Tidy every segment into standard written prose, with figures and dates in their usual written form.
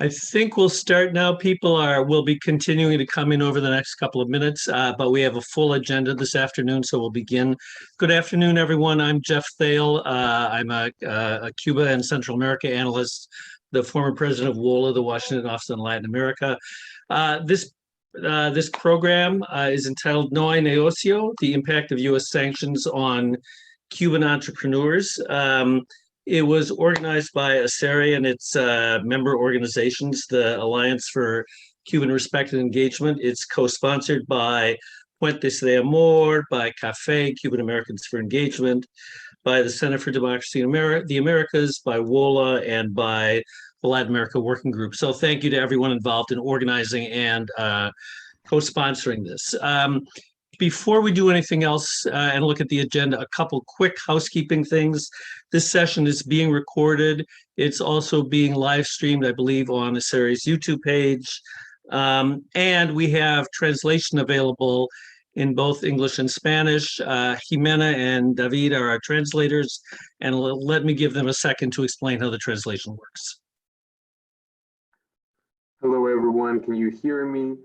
I think we'll start now. Will be continuing to come in over the next couple of minutes, but we have a full agenda this afternoon, so we'll begin. Good afternoon, everyone. I'm Jeff Thale. I'm a Cuba and Central America analyst, the former president of WOLA, the Washington Office on Latin America. This program is entitled No Hay Negocio, the impact of U.S. sanctions on Cuban entrepreneurs. It was organized by ACERE and its member organizations, the Alliance for Cuban Respect and Engagement. It's co-sponsored by Puentes de Amor, by CAFE, Cuban Americans for Engagement, by the Center for Democracy in the Americas, by WOLA, and by the Latin America Working Group. So thank you to everyone involved in organizing and co-sponsoring this. Before we do anything else and look at the agenda, a couple quick housekeeping things. This session is being recorded. It's also being live streamed, I believe, on ACERE's YouTube page. And we have translation available in both English and Spanish. Jimena and David are our translators, and let me give them a second to explain how the translation works. Hello, everyone. Can you hear me?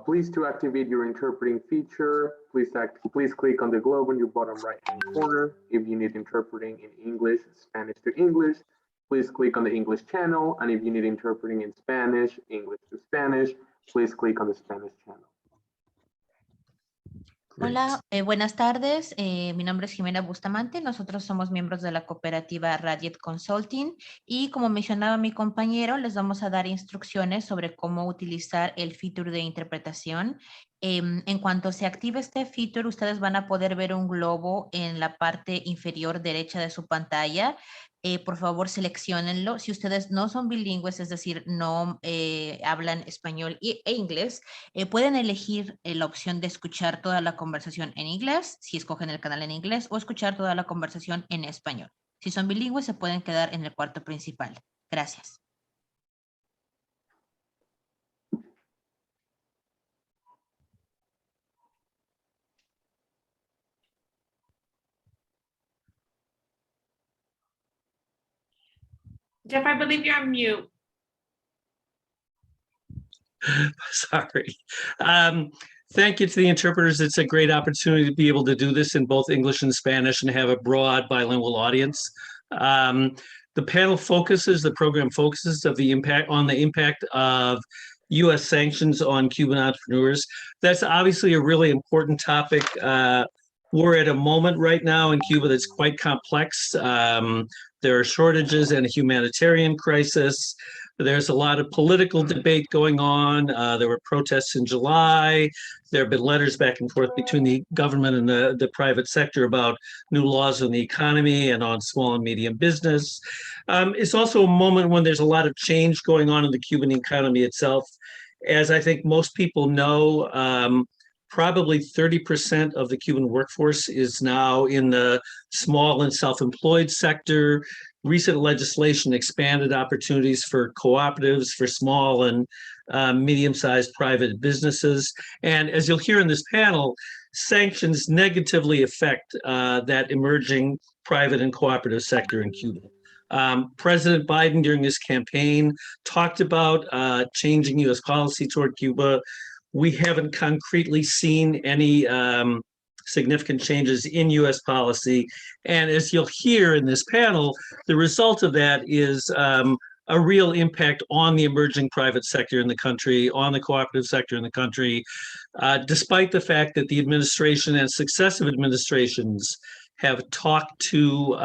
Please, to activate your interpreting feature, please click on the globe on your bottom right-hand corner. If you need interpreting in English, Spanish to English, please click on the English channel. And if you need interpreting in Spanish, English to Spanish, please click on the Spanish channel. Hola, buenas tardes. Mi nombre es Jimena Bustamante. Nosotros somos miembros de la cooperativa Radiet Consulting y como mencionaba mi compañero, les vamos a dar instrucciones sobre cómo utilizar el feature de interpretación. En cuanto se active este feature, ustedes van a poder ver un globo en la parte inferior derecha de su pantalla. Por favor, selecciónenlo. Si ustedes no son bilingües, es decir, no hablan español e inglés, pueden elegir la opción de escuchar toda la conversación en inglés, si escogen el canal en inglés, o escuchar toda la conversación en español. Si son bilingües, se pueden quedar en el cuarto principal. Gracias. Jeff, I believe you're on mute. Sorry. Thank you to the interpreters. It's a great opportunity to be able to do this in both English and Spanish and have a broad bilingual audience. The program focuses on the impact of U.S. sanctions on Cuban entrepreneurs. That's obviously a really important topic. We're at a moment right now in Cuba that's quite complex. There are shortages and a humanitarian crisis. There's a lot of political debate going on. There were protests in July. There have been letters back and forth between the government and the private sector about new laws on the economy and on small and medium business. It's also a moment when there's a lot of change going on in the Cuban economy itself. As I think most people know, probably 30% of the Cuban workforce is now in the small and self-employed sector. Recent legislation expanded opportunities for cooperatives, for small and medium-sized private businesses. And as you'll hear in this panel, sanctions negatively affect that emerging private and cooperative sector in Cuba. President Biden, during this campaign, talked about changing U.S. policy toward Cuba. We haven't concretely seen any significant changes in U.S. policy. And as you'll hear in this panel, the result of that is a real impact on the emerging private sector in the country, on the cooperative sector in the country, despite the fact that the administration and successive administrations have talked to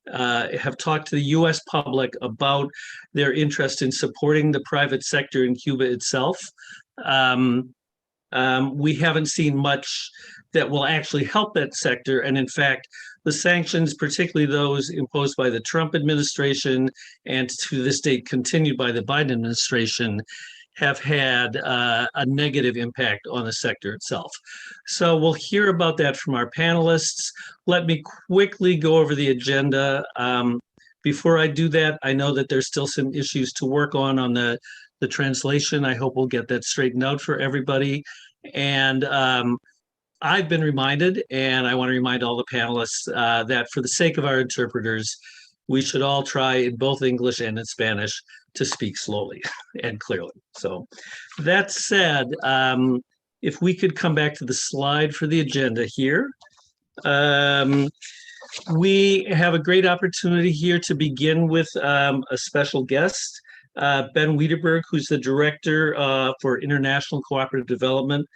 the U.S. public about their interest in supporting the private sector in Cuba itself. We haven't seen much that will actually help that sector. And in fact, the sanctions, particularly those imposed by the Trump administration and to this date continued by the Biden administration, have had a negative impact on the sector itself. So we'll hear about that from our panelists. Let me quickly go over the agenda. Before I do that, I know that there's still some issues to work on the translation. I hope we'll get that straightened out for everybody. And I've been reminded, and I want to remind all the panelists that for the sake of our interpreters, we should all try in both English and in Spanish to speak slowly and clearly. So that said, if we could come back to the slide for the agenda here. We have a great opportunity here to begin with a special guest, Ben Wiedeberg, who's the Director for International Cooperative Development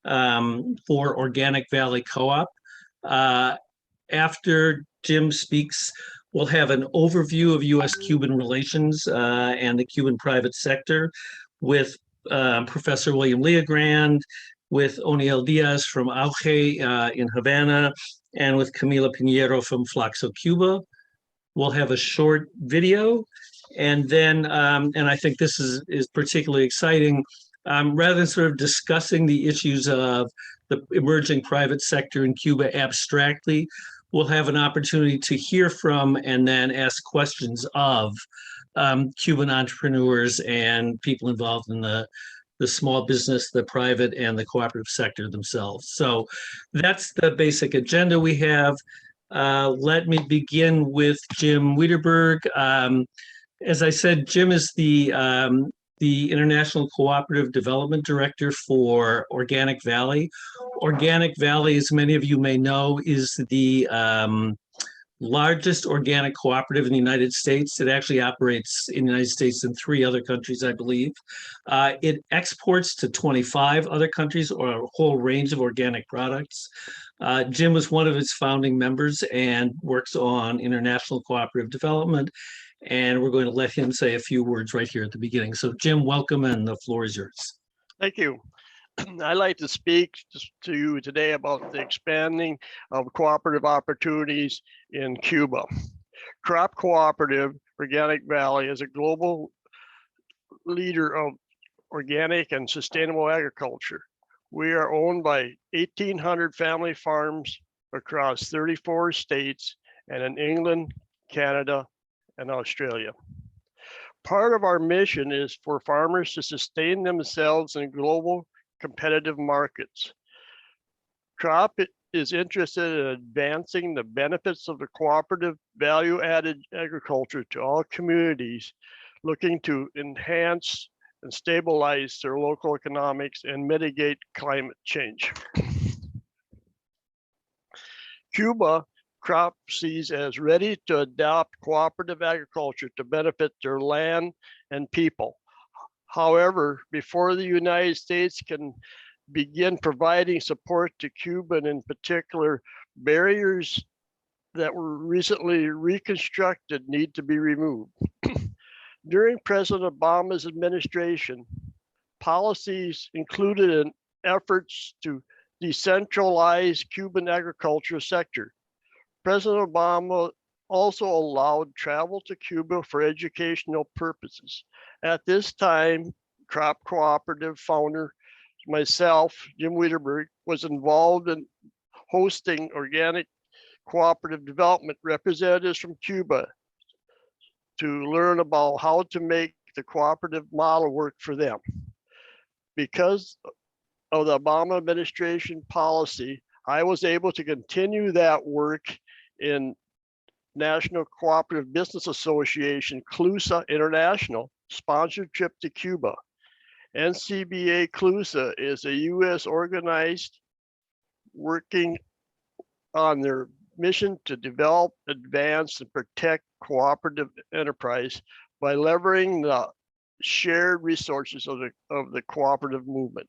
for Organic Valley Co-op. After Jim speaks, we'll have an overview of U.S.-Cuban relations and the Cuban private sector with Professor William Leogrand, with O'Neill Diaz from Auge in Havana, and with Camila Pinero from Flaxo, Cuba. We'll have a short video, and then, and I think this is particularly exciting, rather than sort of discussing the issues of the emerging private sector in Cuba abstractly, we'll have an opportunity to hear from and then ask questions of Cuban entrepreneurs and people involved in the small business, the private, and the cooperative sector themselves. So that's the basic agenda we have. Let me begin with Jim Wiedeberg. As I said, Jim is the International Cooperative Development Director for Organic Valley. Organic Valley, as many of you may know, is the largest organic cooperative in the United States. It actually operates in the United States and 3 other countries, I believe. It exports to 25 other countries, or a whole range of organic products. Jim was one of its founding members and works on international cooperative development. And we're going to let him say a few words right here at the beginning. So Jim, welcome, and the floor is yours. Thank you. I'd like to speak to you today about the expanding of cooperative opportunities in Cuba. Crop Cooperative Organic Valley is a global leader of organic and sustainable agriculture. We are owned by 1,800 family farms across 34 states and in England, Canada, and Australia. Part of our mission is for farmers to sustain themselves in global competitive markets. CROP is interested in advancing the benefits of the cooperative value-added agriculture to all communities looking to enhance and stabilize their local economics and mitigate climate change. Cuba CROP sees as ready to adopt cooperative agriculture to benefit their land and people. However, before the United States can begin providing support to Cuba, and in particular, barriers that were recently reconstructed need to be removed. During President Obama's administration, policies included in efforts to decentralize Cuban agriculture sector. President Obama also allowed travel to Cuba for educational purposes. At this time, Crop Cooperative founder, myself, Jim Wiedeberg, was involved in hosting organic cooperative development representatives from Cuba to learn about how to make the cooperative model work for them. Because of the Obama administration policy, I was able to continue that work in National Cooperative Business Association, CLUSA International, sponsored trip to Cuba. NCBA CLUSA is a US organized working on their mission to develop, advance, and protect cooperative enterprise by leveraging the shared resources of the cooperative movement.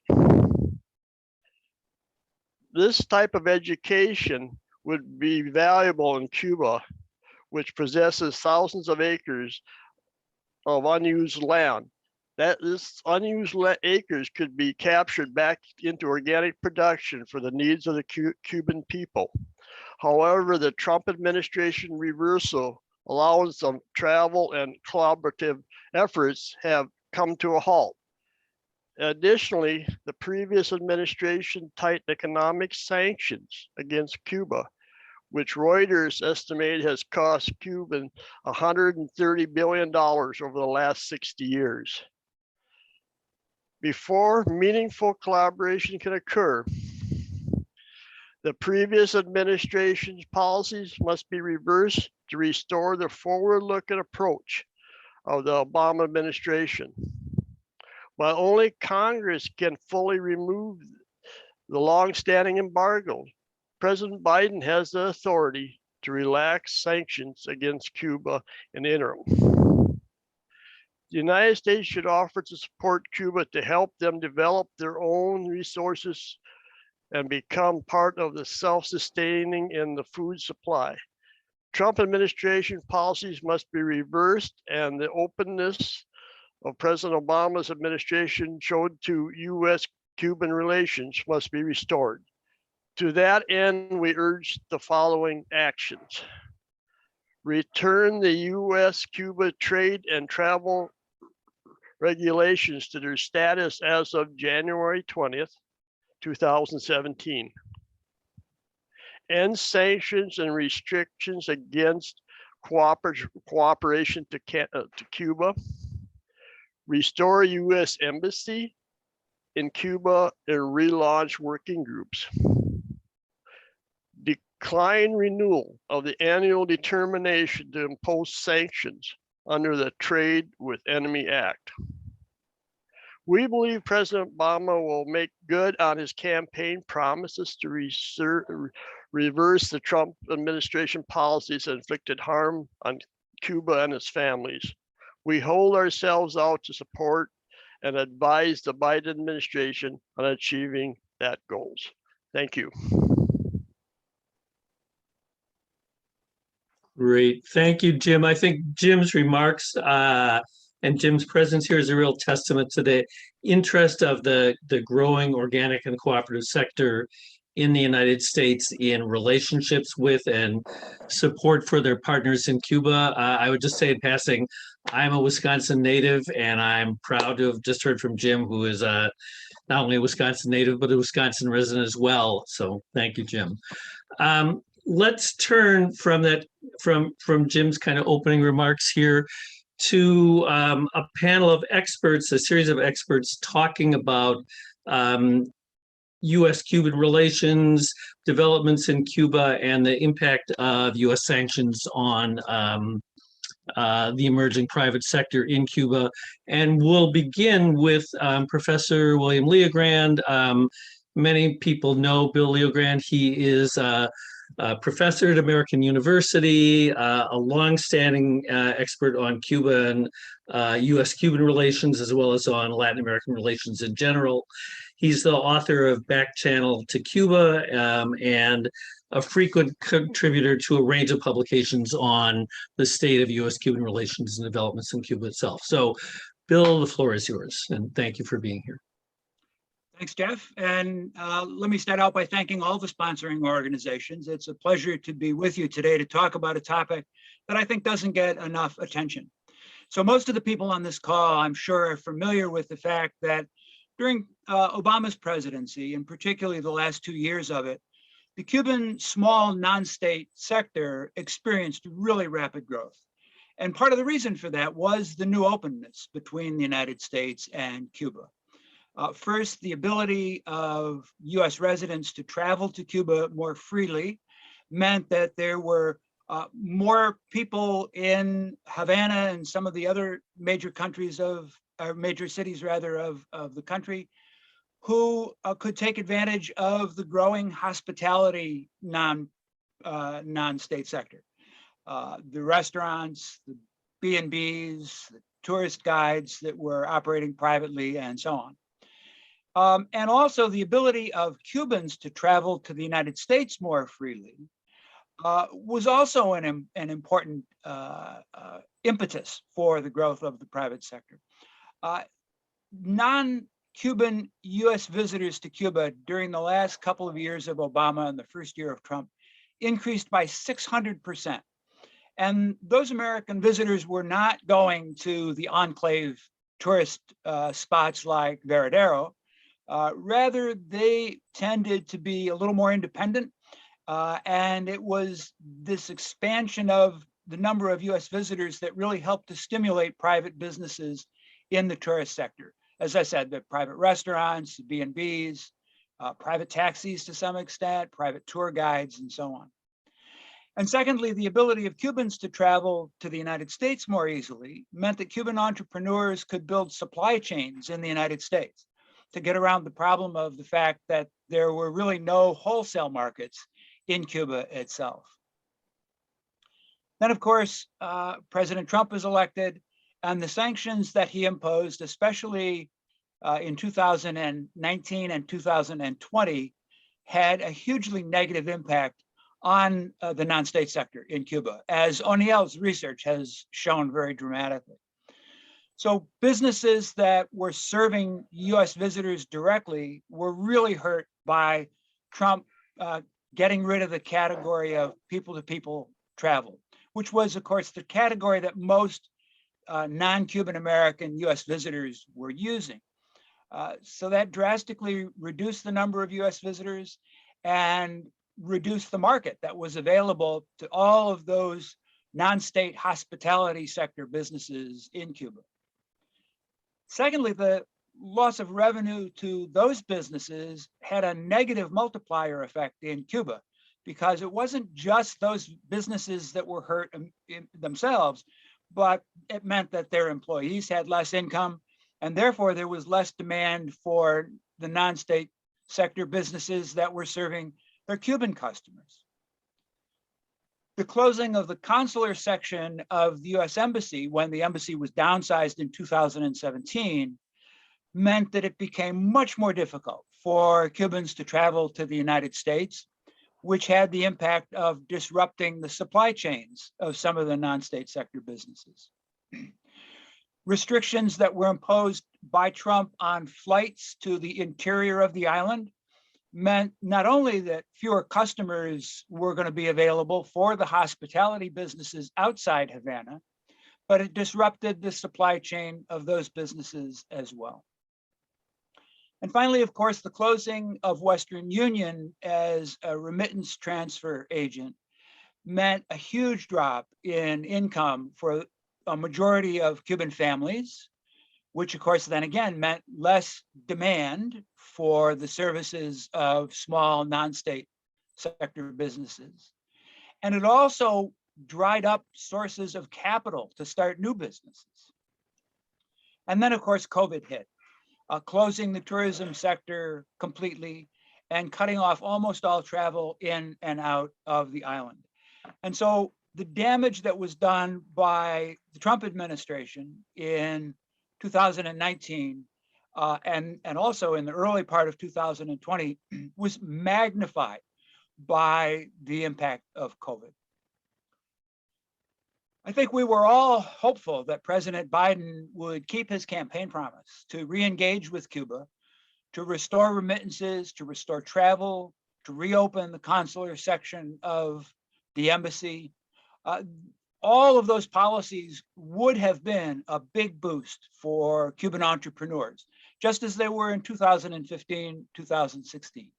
This type of education would be valuable in Cuba, which possesses thousands of acres of unused land. That this unused acres could be captured back into organic production for the needs of the Cuban people. However, the Trump administration reversal allowing some travel and collaborative efforts have come to a halt. Additionally, the previous administration tightened economic sanctions against Cuba, which Reuters estimated has cost Cuba $130 billion over the last 60 years. Before meaningful collaboration can occur, The previous administration's policies must be reversed to restore the forward-looking approach of the Obama administration. While only Congress can fully remove the long-standing embargo, President Biden has the authority to relax sanctions against Cuba in the interim. The United States should offer to support Cuba to help them develop their own resources and become part of the self-sustaining in the food supply. Trump administration policies must be reversed, and the openness of President Obama's administration showed to U.S.-Cuban relations must be restored. To that end, we urge the following actions. Return the U.S.-Cuba trade and travel regulations to their status as of January 20th, 2017. End sanctions and restrictions against cooperation to Cuba. Restore U.S. Embassy in Cuba and relaunch working groups. Decline renewal of the annual determination to impose sanctions under the Trade with Enemy Act. We believe President Obama will make good on his campaign promises to reverse the Trump administration policies that inflicted harm on Cuba and its families. We hold ourselves out to support and advise the Biden administration on achieving that goals. Thank you. Great. Thank you, Jim. I think Jim's remarks and Jim's presence here is a real testament to the interest of the growing organic and cooperative sector in the United States in relationships with and support for their partners in Cuba. I would just say in passing, I'm a Wisconsin native, and I'm proud to have just heard from Jim, who is not only a Wisconsin native, but a Wisconsin resident as well. So thank you, Jim. Let's turn from that, from Jim's kind of opening remarks here to a panel of experts, a series of experts talking about U.S.-Cuban relations, developments in Cuba, and the impact of U.S. sanctions on the emerging private sector in Cuba. And we'll begin with Professor William Leogrand. Many people know Bill Leogrand. He is a professor at American University, a longstanding expert on Cuba and U.S.-Cuban relations, as well as on Latin American relations in general. He's the author of Back Channel to Cuba and a frequent contributor to a range of publications on the state of U.S.-Cuban relations and developments in Cuba itself. So, Bill, the floor is yours, and thank you for being here. Thanks, Jeff. And let me start out by thanking all the sponsoring organizations. It's a pleasure to be with you today to talk about a topic that I think doesn't get enough attention. So most of the people on this call, I'm sure, are familiar with the fact that during Obama's presidency, and particularly the last 2 years of it, the Cuban small non-state sector experienced really rapid growth. And part of the reason for that was the new openness between the United States and Cuba. First, the ability of US residents to travel to Cuba more freely meant that there were more people in Havana and some of the other major countries of, or major cities rather, of the country who could take advantage of the growing hospitality non-state sector. The restaurants, the B&Bs, the tourist guides that were operating privately, and so on. And also the ability of Cubans to travel to the United States more freely was also an important impetus for the growth of the private sector. Non-Cuban US visitors to Cuba during the last couple of years of Obama and the first year of Trump increased by 600%. And those American visitors were not going to the enclave tourist spots like Veradero. Rather, they tended to be a little more independent. And it was this expansion of the number of US visitors that really helped to stimulate private businesses in the tourist sector. As I said, the private restaurants, B&Bs, private taxis to some extent, private tour guides, and so on. And secondly, the ability of Cubans to travel to the United States more easily meant that Cuban entrepreneurs could build supply chains in the United States to get around the problem of the fact that there were really no wholesale markets in Cuba itself. Then, of course, President Trump was elected, and the sanctions that he imposed, especially in 2019 and 2020, had a hugely negative impact on the non-state sector in Cuba, as O'Neill's research has shown very dramatically. So businesses that were serving US visitors directly were really hurt by Trump getting rid of the category of people-to-people travel, which was, of course, the category that most non-Cuban American US visitors were using. So that drastically reduced the number of US visitors and reduced the market that was available to all of those non-state hospitality sector businesses in Cuba. Secondly, the loss of revenue to those businesses had a negative multiplier effect in Cuba, because it wasn't just those businesses that were hurt themselves, but it meant that their employees had less income, and therefore there was less demand for the non-state sector businesses that were serving their Cuban customers. The closing of the consular section of the US Embassy, when the embassy was downsized in 2017, meant that it became much more difficult for Cubans to travel to the United States, which had the impact of disrupting the supply chains of some of the non-state sector businesses. Restrictions that were imposed by Trump on flights to the interior of the island meant not only that fewer customers were going to be available for the hospitality businesses outside Havana, but it disrupted the supply chain of those businesses as well. And finally, of course, the closing of Western Union as a remittance transfer agent meant a huge drop in income for a majority of Cuban families, which of course then again meant less demand for the services of small non-state sector businesses. And it also dried up sources of capital to start new businesses. And then of course, COVID hit, closing the tourism sector completely and cutting off almost all travel in and out of the island. And so the damage that was done by the Trump administration in 2019 and also in the early part of 2020 was magnified by the impact of COVID. I think we were all hopeful that President Biden would keep his campaign promise to re-engage with Cuba, to restore remittances, to restore travel, to reopen the consular section of the embassy. All of those policies would have been a big boost for Cuban entrepreneurs, just as they were in 2015, 2016.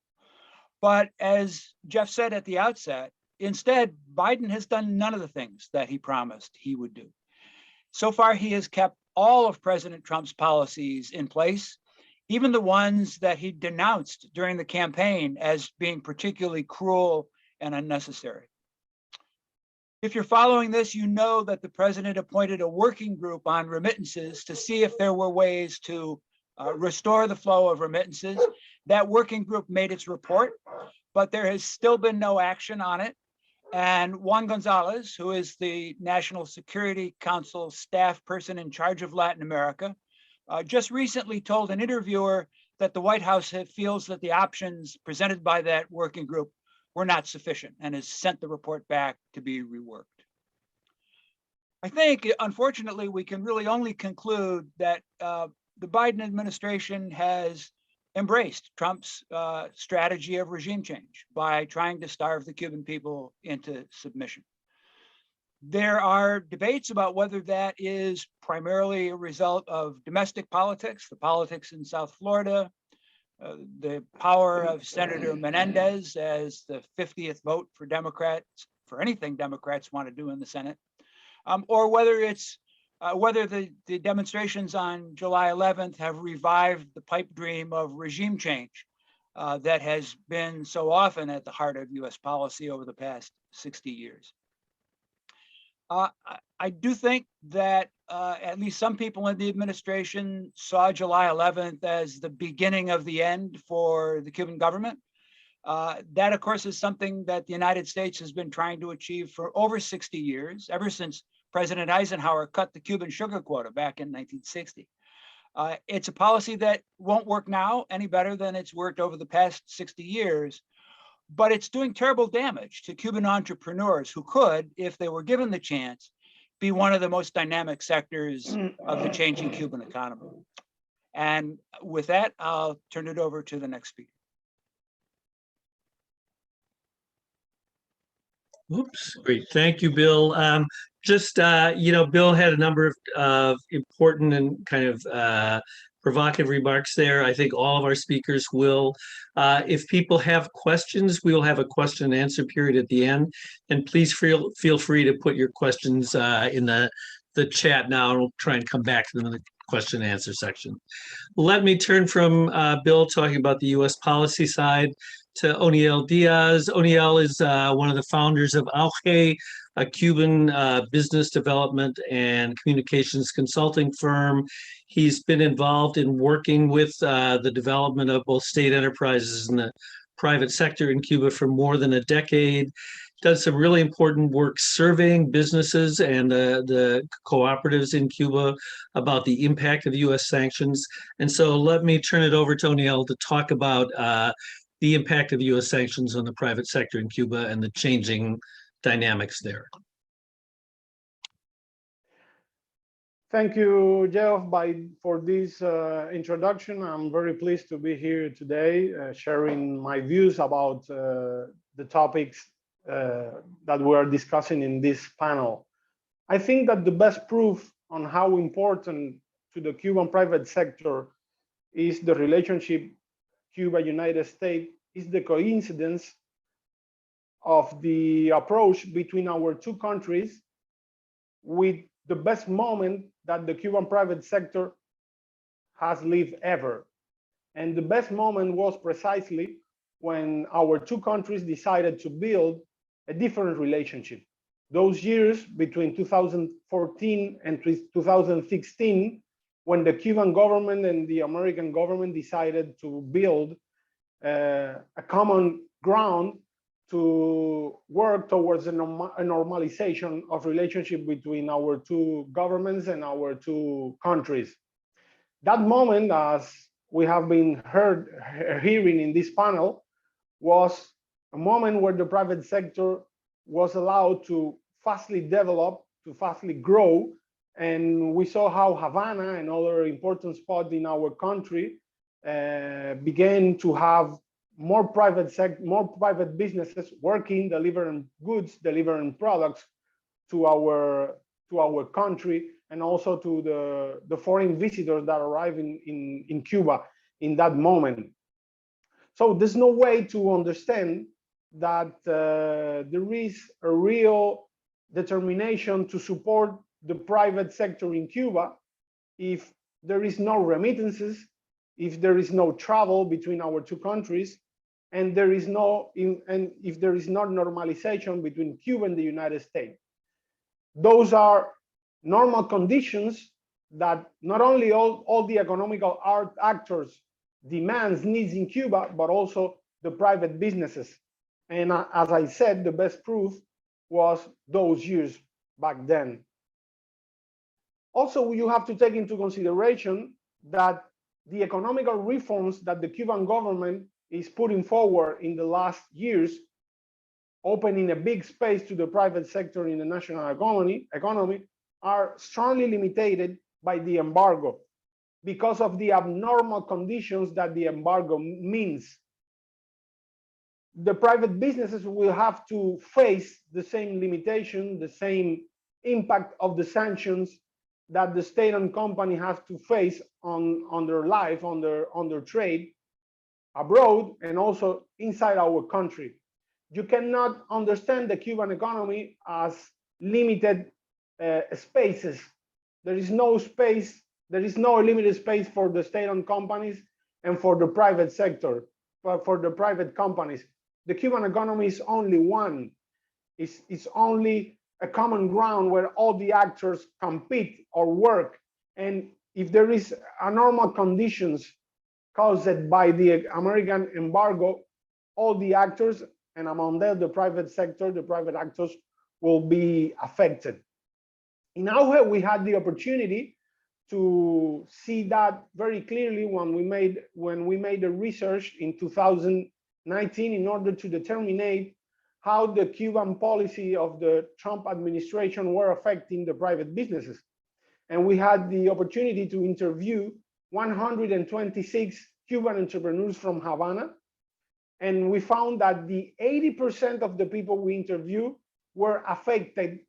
But as Jeff said at the outset, instead, Biden has done none of the things that he promised he would do. So far, he has kept all of President Trump's policies in place, even the ones that he denounced during the campaign as being particularly cruel and unnecessary. If you're following this, you know that the president appointed a working group on remittances to see if there were ways to restore the flow of remittances. That working group made its report, but there has still been no action on it. And Juan Gonzalez, who is the National Security Council staff person in charge of Latin America, just recently told an interviewer that the White House feels that the options presented by that working group were not sufficient and has sent the report back to be reworked. I think, unfortunately, we can really only conclude that the Biden administration has embraced Trump's strategy of regime change by trying to starve the Cuban people into submission. There are debates about whether that is primarily a result of domestic politics, the politics in South Florida, the power of Senator Menendez as the 50th vote for Democrats, for anything Democrats want to do in the Senate, or whether it's whether the demonstrations on July 11th have revived the pipe dream of regime change that has been so often at the heart of US policy over the past 60 years. I do think that at least some people in the administration saw July 11th as the beginning of the end for the Cuban government. That, of course, is something that the United States has been trying to achieve for over 60 years, ever since President Eisenhower cut the Cuban sugar quota back in 1960. It's a policy that won't work now any better than it's worked over the past 60 years, but it's doing terrible damage to Cuban entrepreneurs who could, if they were given the chance, be one of the most dynamic sectors of the changing Cuban economy. And with that, I'll turn it over to the next speaker. Oops, great. Thank you, Bill. Bill had a number of important and kind of provocative remarks there. I think all of our speakers will. If people have questions, we will have a question and answer period at the end. And please feel free to put your questions in the chat now, and we'll try and come back to them in the question and answer section. Let me turn from Bill talking about the U.S. policy side to Oniel Diaz. Oniel is one of the founders of Auge, a Cuban business development and communications consulting firm. He's been involved in working with the development of both state enterprises and the private sector in Cuba for more than a decade. Does some really important work surveying businesses and the cooperatives in Cuba about the impact of U.S. sanctions. And so let me turn it over to Oniel to talk about the impact of U.S. sanctions on the private sector in Cuba and the changing dynamics there. Thank you, Jeff, for this introduction. I'm very pleased to be here today, sharing my views about the topics that we are discussing in this panel. I think that the best proof on how important to the Cuban private sector is the relationship Cuba-United States is the coincidence of the approach between our two countries with the best moment that the Cuban private sector has lived ever. And the best moment was precisely when our two countries decided to build a different relationship. Those years between 2014 and 2016, when the Cuban government and the American government decided to build a common ground to work towards a normalization of relationship between our two governments and our two countries. That moment, as we have been hearing in this panel, was a moment where the private sector was allowed to fastly develop, to fastly grow. And we saw how Havana and other important spots in our country began to have more private businesses working, delivering goods, delivering products to our country, and also to the foreign visitors that arrive in Cuba in that moment. So there's no way to understand that there is a real determination to support the private sector in Cuba if there is no remittances, if there is no travel between our two countries, and if there is not normalization between Cuba and the United States. Those are normal conditions that not only all the economical actors demands, needs in Cuba, but also the private businesses. And as I said, the best proof was those years back then. Also, you have to take into consideration that the economical reforms that the Cuban government is putting forward in the last years, opening a big space to the private sector in the national economy, are strongly limited by the embargo because of the abnormal conditions that the embargo means. The private businesses will have to face the same limitation, the same impact of the sanctions that the state-owned company has to face on their life, on their trade abroad and also inside our country. You cannot understand the Cuban economy as limited spaces. There is no space, there is no limited space for the state-owned companies and for the private sector. for the private companies. The Cuban economy is only one. It's only a common ground where all the actors compete or work. And if there is abnormal conditions caused by the American embargo, all the actors, and among them the private sector, the private actors, will be affected. In our way, we had the opportunity to see that very clearly when we made the research in 2019 in order to determine how the Cuban policy of the Trump administration were affecting the private businesses. And we had the opportunity to interview 126 Cuban entrepreneurs from Havana. And we found that the 80% of the people we interviewed were affected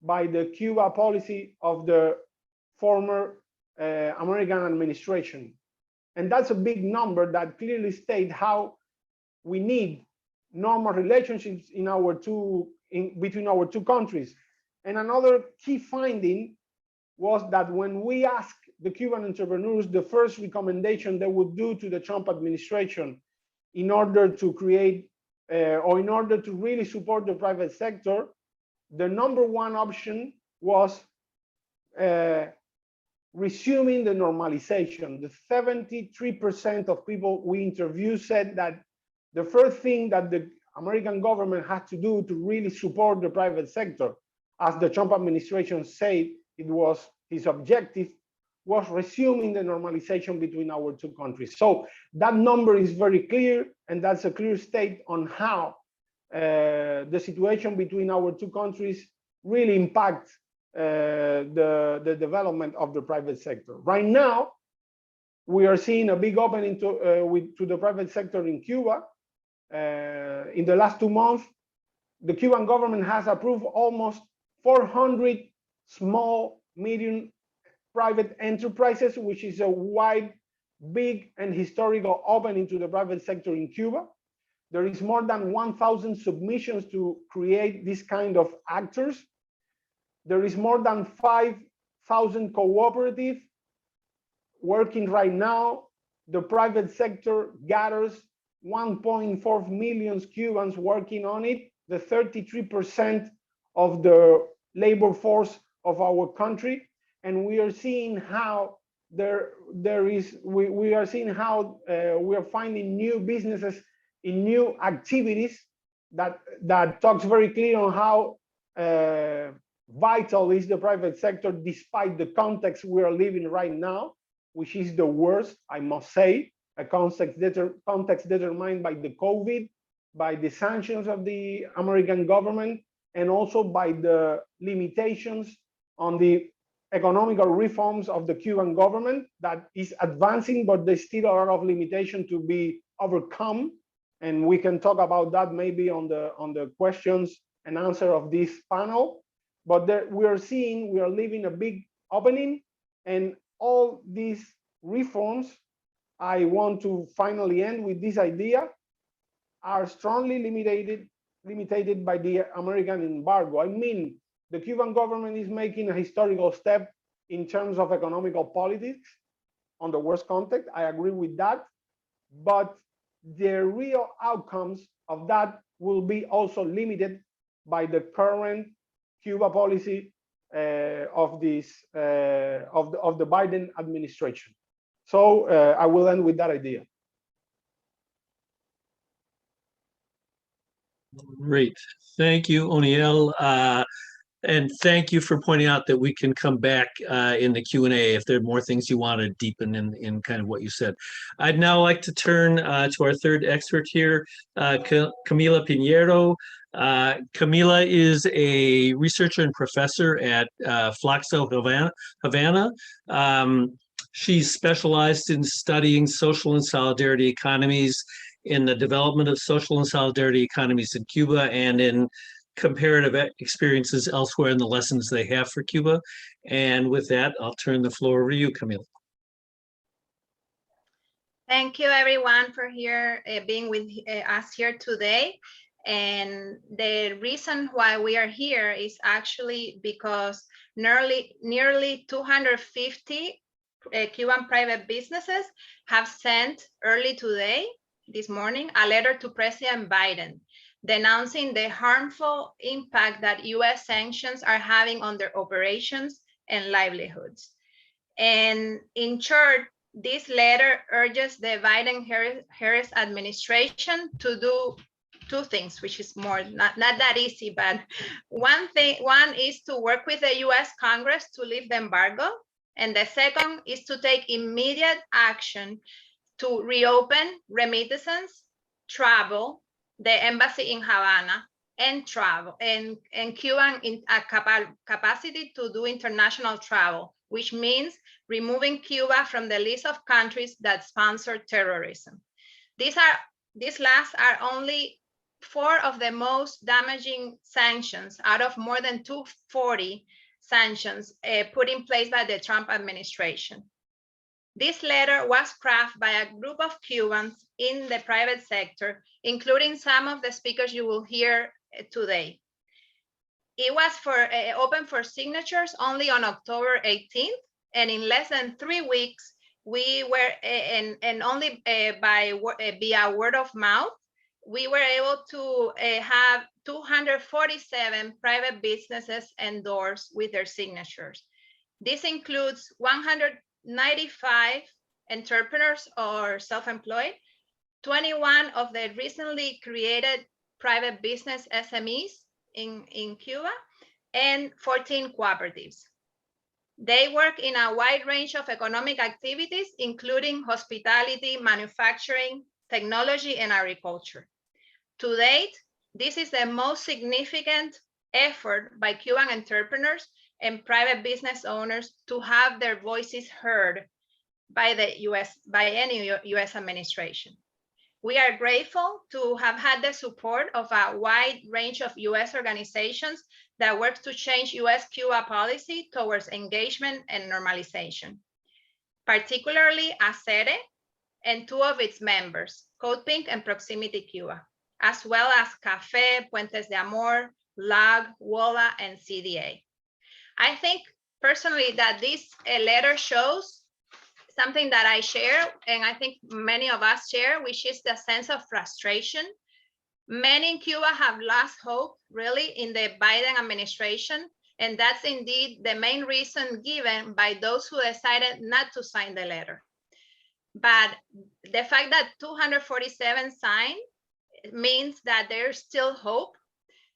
by the Cuba policy of the former American administration. And that's a big number that clearly states how we need normal relationships in between our two countries. And another key finding was that when we asked the Cuban entrepreneurs the first recommendation they would do to the Trump administration in order to create or in order to really support the private sector, the number one option was resuming the normalization. The 73% of people we interviewed said that the first thing that the American government had to do to really support the private sector, as the Trump administration said it was his objective, was resuming the normalization between our two countries. So that number is very clear, and that's a clear state on how the situation between our two countries really impacts the development of the private sector. Right now, we are seeing a big opening to the private sector in Cuba. In the last 2 months, the Cuban government has approved almost 400 small, medium private enterprises, which is a wide, big, and historical opening to the private sector in Cuba. There is more than 1,000 submissions to create this kind of actors. There is more than 5,000 cooperatives working right now. The private sector gathers 1.4 million Cubans working on it, the 33% of the labor force of our country. And we are seeing how we are finding new businesses in new activities that talks very clear on how vital is the private sector despite the context we are living right now, which is the worst, I must say, a context determined by the COVID, by the sanctions of the American government, and also by the limitations on the economical reforms of the Cuban government that is advancing, but there's still a lot of limitation to be overcome. And we can talk about that maybe on the questions and answer of this panel. But we are living a big opening, and all these reforms, I want to finally end with this idea, are strongly limited by the American embargo. I mean, the Cuban government is making a historical step in terms of economical politics on the worst context. I agree with that, but the real outcomes of that will be also limited by the current Cuba policy of the Biden administration. So I will end with that idea. Great. Thank you, Oniel. And thank you for pointing out that we can come back in the Q&A if there are more things you want to deepen in kind of what you said. I'd now like to turn to our third expert here, Camila Pinero. Camila is a researcher and professor at Flaxo Havana. She's specialized in studying social and solidarity economies, in the development of social and solidarity economies in Cuba, and in comparative experiences elsewhere and the lessons they have for Cuba. And with that, I'll turn the floor over to you, Camila. Thank you, everyone, for being with us here today. And the reason why we are here is actually because nearly 250 Cuban private businesses have sent early today, this morning, a letter to President Biden denouncing the harmful impact that US sanctions are having on their operations and livelihoods. And in short, this letter urges the Biden-Harris administration to do two things, which is not that easy, but one is to work with the US Congress to lift the embargo. And the second is to take immediate action to reopen remittances, travel, the embassy in Havana, and travel, and Cuban capacity to do international travel, which means removing Cuba from the list of countries that sponsor terrorism. These last are only 4 of the most damaging sanctions out of more than 240 sanctions put in place by the Trump administration. This letter was crafted by a group of Cubans in the private sector, including some of the speakers you will hear today. It was open for signatures only on October 18th, and in less than 3 weeks, we were, and only via word of mouth, we were able to have 247 private businesses endorse with their signatures. This includes 195 entrepreneurs or self-employed, 21 of the recently created private business SMEs in Cuba, and 14 cooperatives. They work in a wide range of economic activities, including hospitality, manufacturing, technology, and agriculture. To date, this is the most significant effort by Cuban entrepreneurs and private business owners to have their voices heard by any US administration. We are grateful to have had the support of a wide range of US organizations that work to change US-Cuba policy towards engagement and normalization, particularly ACERE and 2 of its members, Code Pink and Proximity Cuba, as well as CAFE, Puentes de Amor, LAG, WOLA, and CDA. I think personally that this letter shows something that I share, and I think many of us share, which is the sense of frustration. Many in Cuba have lost hope, really, in the Biden administration, and that's indeed the main reason given by those who decided not to sign the letter. But the fact that 247 signed means that there's still hope,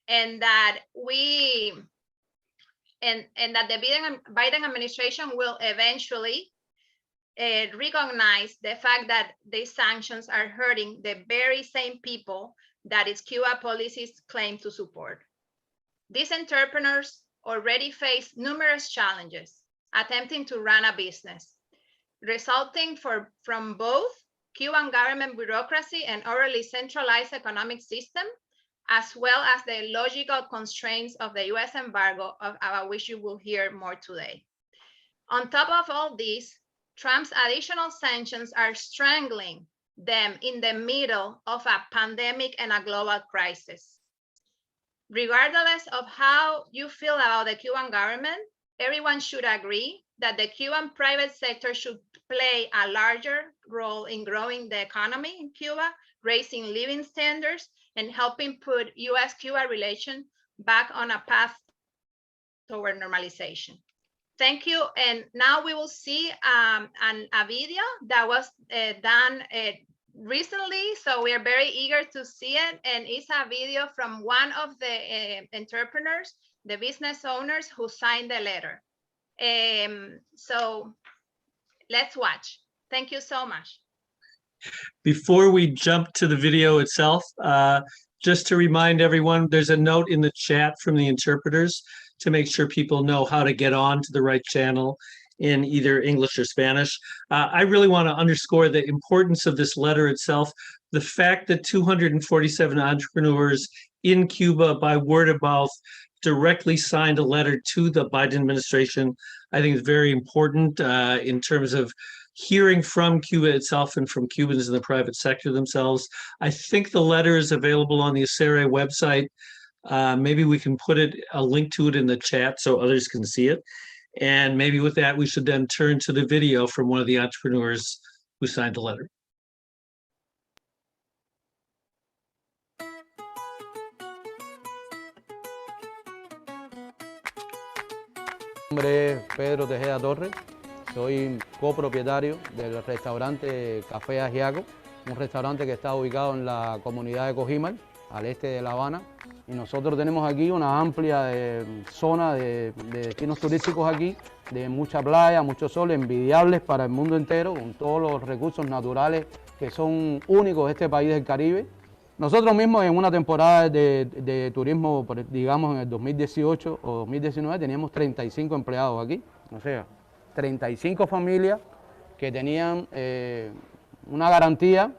and that that the Biden administration will eventually recognize the fact that these sanctions are hurting the very same people that its Cuba policies claim to support. These entrepreneurs already face numerous challenges attempting to run a business, resulting from both Cuban government bureaucracy and overly centralized economic system, as well as the logical constraints of the US embargo, about which you will hear more today. On top of all this, Trump's additional sanctions are strangling them in the middle of a pandemic and a global crisis. Regardless of how you feel about the Cuban government, everyone should agree that the Cuban private sector should play a larger role in growing the economy in Cuba, raising living standards, and helping put US-Cuba relations back on a path toward normalization. Thank you. And now we will see a video that was done recently. So we are very eager to see it. And it's a video from one of the entrepreneurs, the business owners who signed the letter. So let's watch. Thank you so much. Before we jump to the video itself, just to remind everyone, there's a note in the chat from the interpreters to make sure people know how to get on to the right channel in either English or Spanish. I really want to underscore the importance of this letter itself. The fact that 247 entrepreneurs in Cuba by word of mouth directly signed a letter to the Biden administration, I think is very important in terms of hearing from Cuba itself and from Cubans in the private sector themselves. I think the letter is available on the ACERE website. Maybe we can put a link to it in the chat so others can see it. And maybe with that, we should then turn to the video from one of the entrepreneurs who signed the letter. Mi nombre es Pedro Tejeda Torres, soy copropietario del restaurante Café Ajiaco, un restaurante que está ubicado en la comunidad de Cojímal, al este de La Habana. Y nosotros tenemos aquí una amplia zona de destinos turísticos aquí, de mucha playa, mucho sol, envidiables para el mundo entero, con todos los recursos naturales que son únicos de este país del Caribe. Nosotros mismos en una temporada de turismo, digamos en el 2018 o 2019, teníamos 35 empleados aquí, o sea, 35 familias que tenían una garantía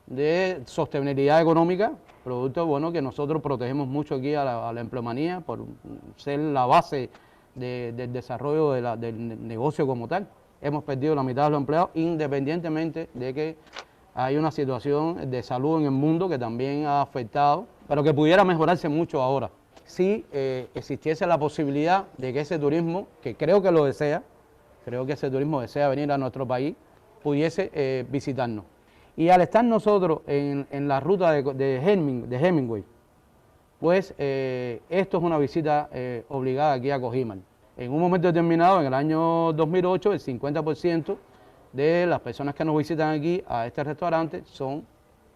de sostenibilidad económica, producto bueno que nosotros protegemos mucho aquí a la empleomanía por ser la base del desarrollo del negocio como tal. Hemos perdido la mitad de los empleados independientemente de que hay una situación de salud en el mundo que también ha afectado, pero que pudiera mejorarse mucho ahora. Si existiese la posibilidad de que ese turismo, que creo que lo desea, creo que ese turismo desea venir a nuestro país, pudiese visitarnos. Y al estar nosotros en la ruta de Hemingway, pues esto es una visita obligada aquí a Cojímal. En un momento determinado, en el año 2008, el 50% de las personas que nos visitan aquí a este restaurante son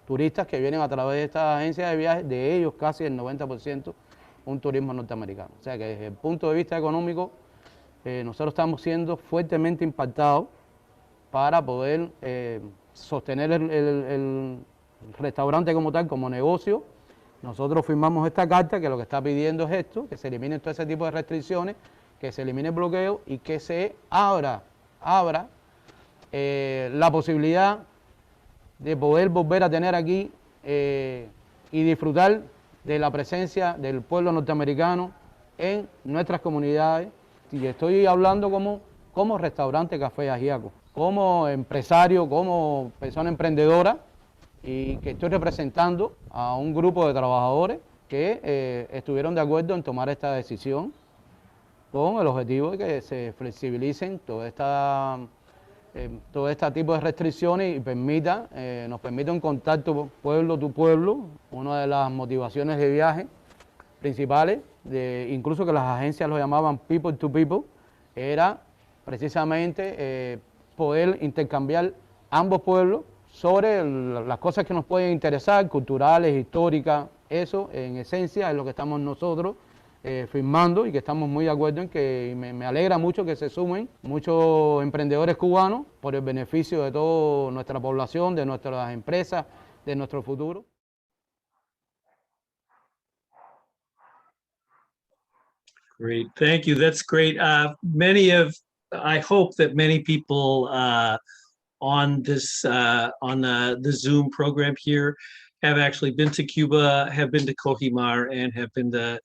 turistas que vienen a través de esta agencia de viajes, de ellos casi el 90% un turismo norteamericano. O sea que desde el punto de vista económico, nosotros estamos siendo fuertemente impactados para poder sostener el restaurante como tal, como negocio. Nosotros firmamos esta carta que lo que está pidiendo es esto, que se eliminen todo ese tipo de restricciones, que se elimine el bloqueo y que se abra la posibilidad de poder volver a tener aquí y disfrutar de la presencia del pueblo norteamericano en nuestras comunidades. Y estoy hablando como restaurante Café Ajiaco, como empresario, como persona emprendedora, y que estoy representando a un grupo de trabajadores que estuvieron de acuerdo en tomar esta decisión con el objetivo de que se flexibilicen todo este tipo de restricciones y nos permita un contacto pueblo to pueblo. Una de las motivaciones de viaje principales, incluso que las agencias lo llamaban people to people, era precisamente poder intercambiar ambos pueblos sobre las cosas que nos pueden interesar, culturales, históricas. Eso en esencia es lo que estamos nosotros firmando y que estamos muy de acuerdo en que me alegra mucho que se sumen muchos emprendedores cubanos por el beneficio de toda nuestra población, de nuestras empresas, de nuestro futuro. Great, thank you. That's great. I hope that many people on this on the Zoom program here have actually been to Cuba, have been to Cojimar, and have been to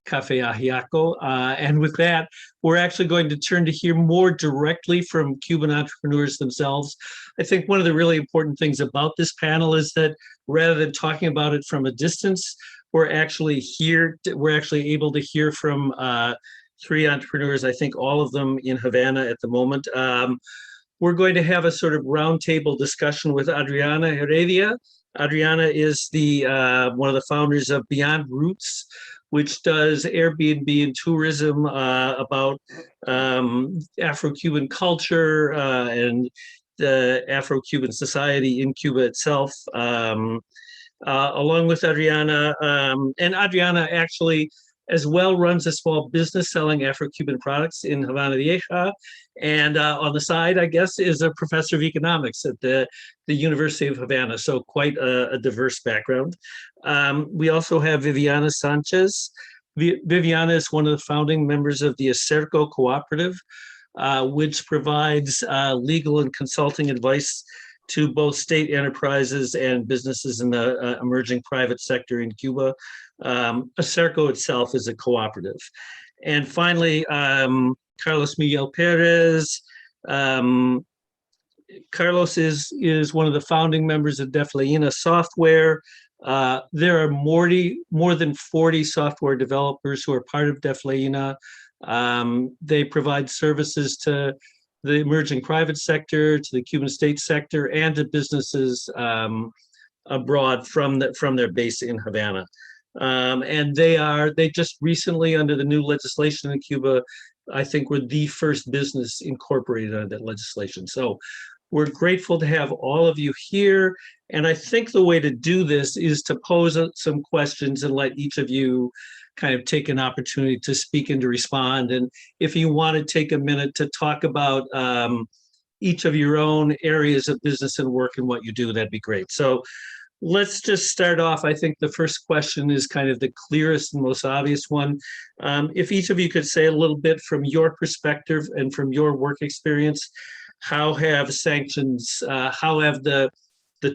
Café Ajiaco. And with that, we're actually going to turn to hear more directly from Cuban entrepreneurs themselves. I think one of the really important things about this panel is that rather than talking about it from a distance, we're actually able to hear from three entrepreneurs, I think all of them in Havana at the moment. We're going to have a sort of roundtable discussion with Adriana Heredia. Adriana is one of the founders of Beyond Roots, which does Airbnb and tourism about Afro-Cuban culture and the Afro-Cuban society in Cuba itself, along with Adriana. And Adriana actually as well runs a small business selling Afro-Cuban products in Havana Vieja. And on the side, I guess, is a professor of economics at the University of Havana. So quite a diverse background. We also have Viviana Sanchez. Viviana is one of the founding members of the Acerco Cooperative, which provides legal and consulting advice to both state enterprises and businesses in the emerging private sector in Cuba. Acerco itself is a cooperative. And finally, Carlos Miguel Perez. Carlos is one of the founding members of Defleina Software. There are more than 40 software developers who are part of Defleina. They provide services to the emerging private sector, to the Cuban state sector, and to businesses abroad from their base in Havana. And they just recently, under the new legislation in Cuba, I think were the first business incorporated under that legislation. So we're grateful to have all of you here. And I think the way to do this is to pose some questions and let each of you kind of take an opportunity to speak and to respond. And if you want to take a minute to talk about each of your own areas of business and work and what you do, that'd be great. So let's just start off. I think the first question is kind of the clearest and most obvious one. If each of you could say a little bit from your perspective and from your work experience, how have sanctions, how have the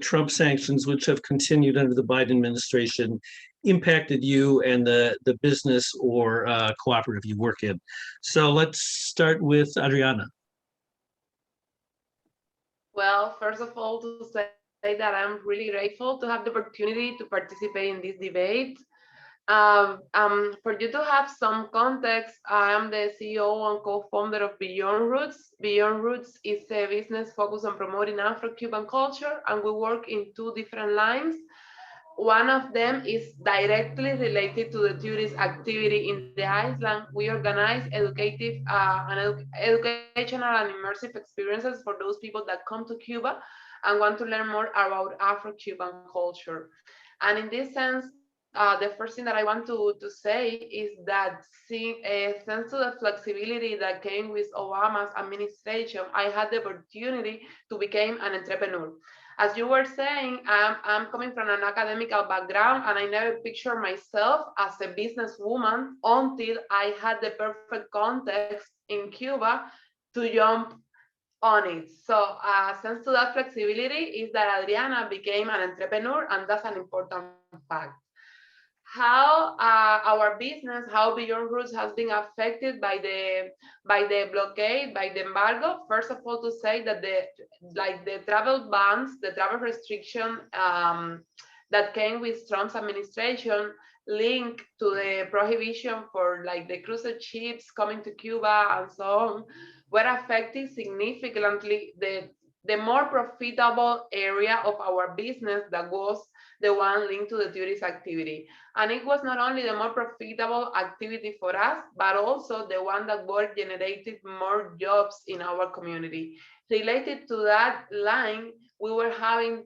Trump sanctions, which have continued under the Biden administration, impacted you and the business or cooperative you work in? So let's start with Adriana. Well, first of all, to say that I'm really grateful to have the opportunity to participate in this debate. For you to have some context, I am the CEO and co-founder of Beyond Roots. Beyond Roots is a business focused on promoting Afro-Cuban culture, and we work in two different lines. One of them is directly related to the tourist activity in the island. We organize educational and immersive experiences for those people that come to Cuba and want to learn more about Afro-Cuban culture. And in this sense, the first thing that I want to say is that thanks to the flexibility that came with Obama's administration, I had the opportunity to become an entrepreneur. As you were saying, I'm coming from an academical background, and I never pictured myself as a businesswoman until I had the perfect context in Cuba to jump on it. So thanks to that flexibility is that Adriana became an entrepreneur, and that's an important fact. How our business, how Beyond Roots has been affected by the blockade, by the embargo. First of all, to say that the travel bans, the travel restriction that came with Trump's administration, linked to the prohibition for the cruise ships coming to Cuba and so on, were affecting significantly the more profitable area of our business, that was the one linked to the tourist activity. And it was not only the more profitable activity for us, but also the one that generated more jobs in our community. Related to that line, we were having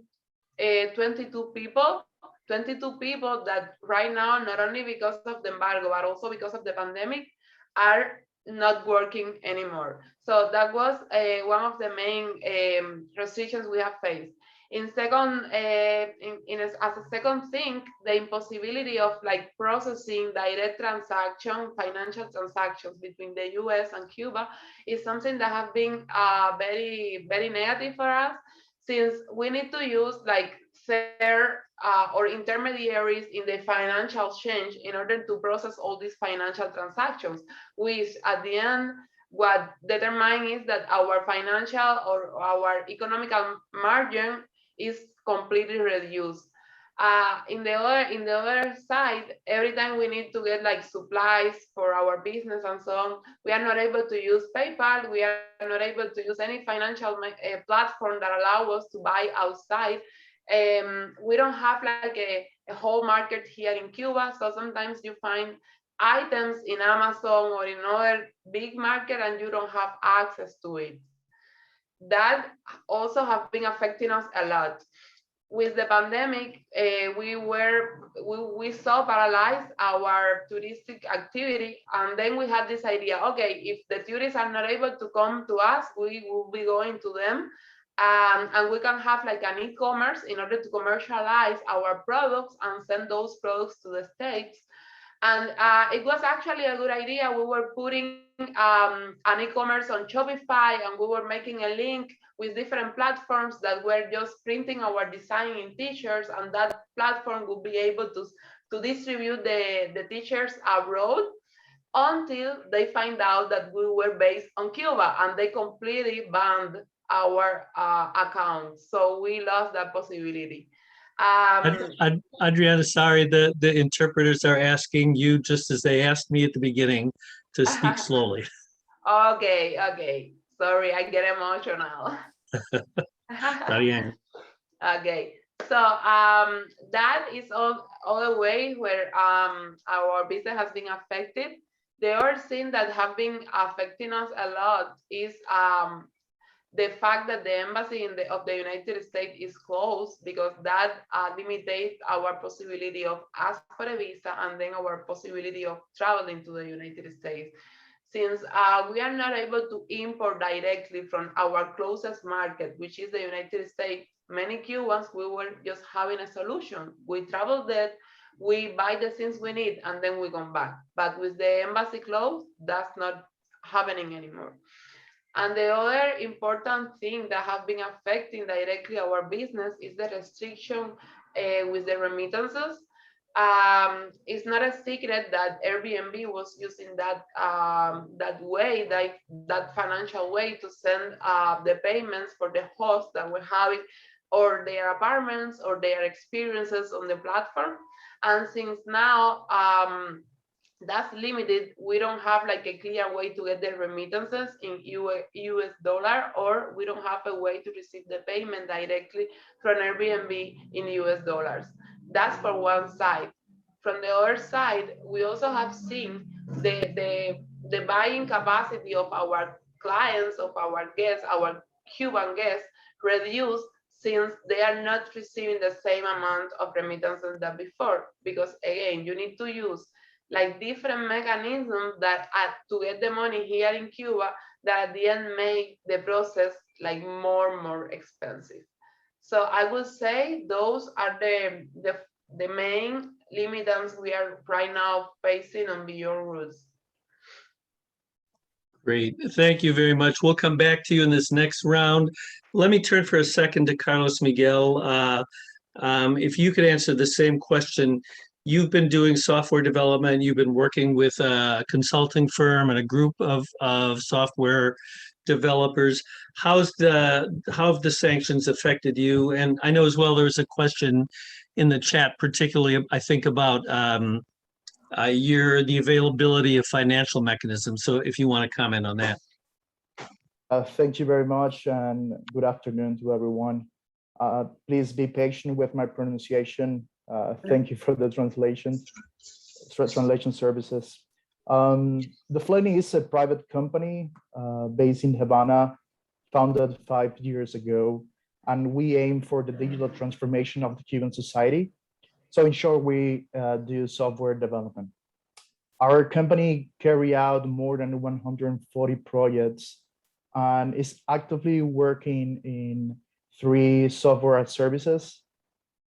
22 people that right now, not only because of the embargo, but also because of the pandemic, are not working anymore. So that was one of the main restrictions we have faced. As a second thing, the impossibility of processing direct financial transactions between the US and Cuba is something that has been very, very negative for us, since we need to use third or intermediaries in the financial change in order to process all these financial transactions, which at the end, what determines is that our financial or our economical margin is completely reduced. In the other side, every time we need to get supplies for our business and so on, we are not able to use PayPal. We are not able to use any financial platform that allow us to buy outside. We don't have a whole market here in Cuba, so sometimes you find items in Amazon or in other big market and you don't have access to it. That also have been affecting us a lot. With the pandemic, we saw paralyzed our touristic activity, and then we had this idea, okay, if the tourists are not able to come to us, we will be going to them, and we can have an e-commerce in order to commercialize our products and send those products to the States. And it was actually a good idea. We were putting an e-commerce on Shopify, and we were making a link with different platforms that were just printing our design in t-shirts, and that platform would be able to distribute the t-shirts abroad, until they find out that we were based on Cuba, and they completely banned our account. So we lost that possibility. Adriana, sorry, the interpreters are asking you, just as they asked me at the beginning, to speak slowly. Okay, okay. Sorry, I get emotional. Está bien. Okay, so that is all the way where our business has been affected. The other thing that have been affecting us a lot is the fact that the embassy of the United States is closed, because that limits our possibility of ask for a visa and then our possibility of traveling to the United States. Since we are not able to import directly from our closest market, which is the United States, many Cubans, we were just having a solution. We travel there, we buy the things we need, and then we come back. But with the embassy closed, that's not happening anymore. And the other important thing that have been affecting directly our business is the restriction with the remittances. It's not a secret that Airbnb was using that way, that financial way to send the payments for the hosts that were having or their apartments or their experiences on the platform. And since now that's limited, we don't have like a clear way to get the remittances in US dollar, or we don't have a way to receive the payment directly from Airbnb in US dollars. That's for one side. From the other side, we also have seen the buying capacity of our clients, of our guests, our Cuban guests, reduced, since they are not receiving the same amount of remittances than before. Because again, you need to use like different mechanisms that to get the money here in Cuba that at the end make the process like more expensive. So I would say those are the main limitants we are right now facing on Beyond Roots. Great. Thank you very much. We'll come back to you in this next round. Let me turn for a second to Carlos Miguel. If you could answer the same question. You've been doing software development. You've been working with a consulting firm and a group of software developers. How have the sanctions affected you? And I know as well there was a question in the chat, particularly I think about the availability of financial mechanisms. So if you want to comment on that. Thank you very much, and good afternoon to everyone. Please be patient with my pronunciation. Thank you for the translation services. The Fleming is a private company based in Havana, founded 5 years ago, and we aim for the digital transformation of the Cuban society. So in short, we do software development. Our company carry out more than 140 projects and is actively working in 3 software services.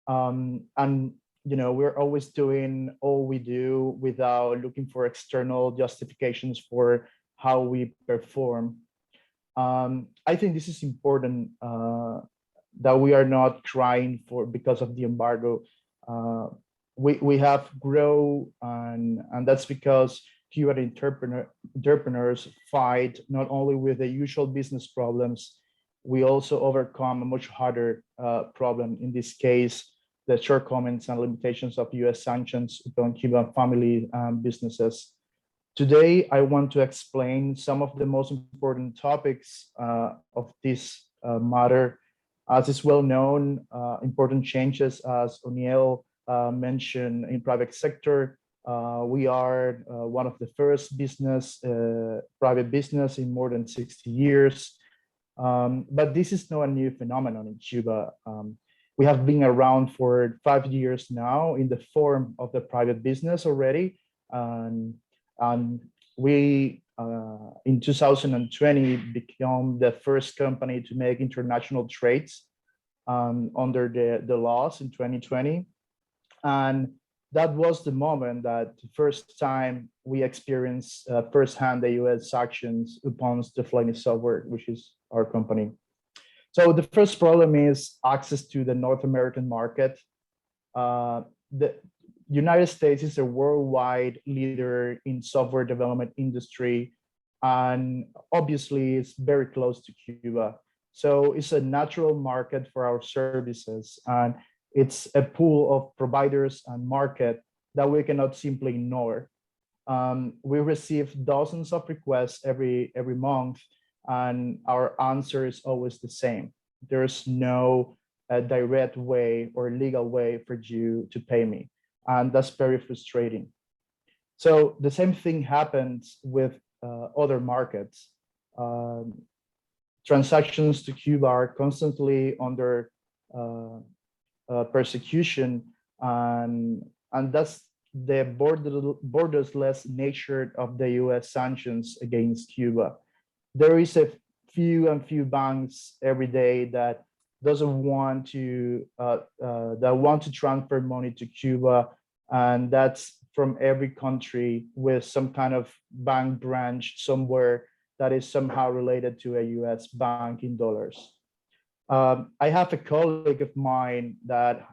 And we're always doing all we do without looking for external justifications for how we perform. I think this is important, that we are not crying because of the embargo. We have grown, and that's because Cuban entrepreneurs fight not only with the usual business problems, we also overcome a much harder problem, in this case, the shortcomings and limitations of US sanctions upon Cuban family businesses. Today, I want to explain some of the most important topics of this matter. As is well known, important changes, as O'Neill mentioned, in private sector. We are one of the first private business in more than 60 years. But this is not a new phenomenon in Cuba. We have been around for 5 years now in the form of the private business already. And we, in 2020, became the first company to make international trades under the laws in 2020. And that was the moment that the first time we experienced firsthand the US sanctions upon the Fleming Software, which is our company. So the first problem is access to the North American market. The United States is a worldwide leader in software development industry, and obviously it's very close to Cuba. So it's a natural market for our services, and it's a pool of providers and market that we cannot simply ignore. We receive dozens of requests every month, and our answer is always the same. There's no direct way or legal way for you to pay me, and that's very frustrating. So the same thing happens with other markets. Transactions to Cuba are constantly under persecution, and that's the borderless nature of the U.S. sanctions against Cuba. There is a few banks every day that doesn't want to transfer money to Cuba, and that's from every country with some kind of bank branch somewhere that is somehow related to a U.S. bank in dollars. I have a colleague of mine that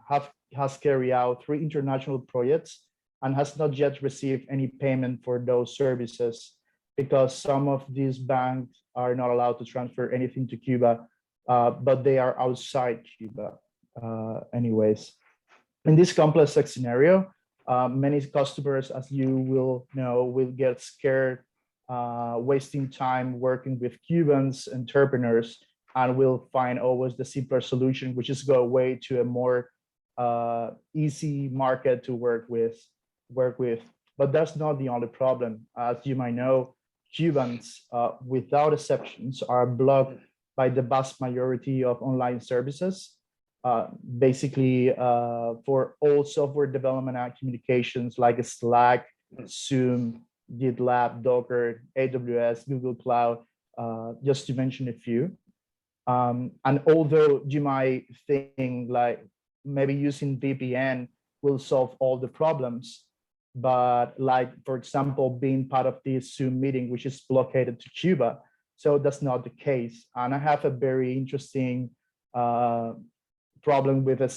has carried out 3 international projects and has not yet received any payment for those services because some of these banks are not allowed to transfer anything to Cuba, but they are outside Cuba anyways. In this complex scenario, many customers, as you will know, will get scared, wasting time working with Cubans entrepreneurs, and will find always the simpler solution, which is go away to a more easy market to work with. But that's not the only problem. As you might know, Cubans, without exceptions, are blocked by the vast majority of online services. Basically, for all software development and communications like Slack, Zoom, GitLab, Docker, AWS, Google Cloud, just to mention a few. And although you might think like maybe using VPN will solve all the problems, but like, for example, being part of this Zoom meeting, which is blockaded to Cuba, so that's not the case. And I have a very interesting problem with a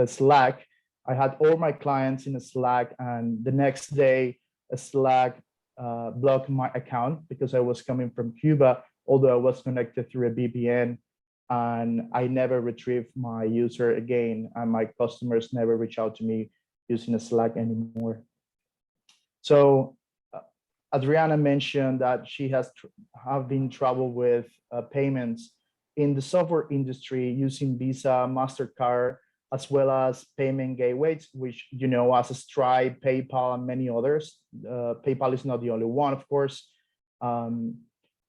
Slack. I had all my clients in a Slack, and the next day, a Slack blocked my account because I was coming from Cuba, although I was connected through a VPN, and I never retrieved my user again, and my customers never reach out to me using a Slack anymore. So Adriana mentioned that she has have been trouble with payments in the software industry using Visa, MasterCard, as well as payment gateways, which you know as Stripe, PayPal, and many others. PayPal is not the only one, of course.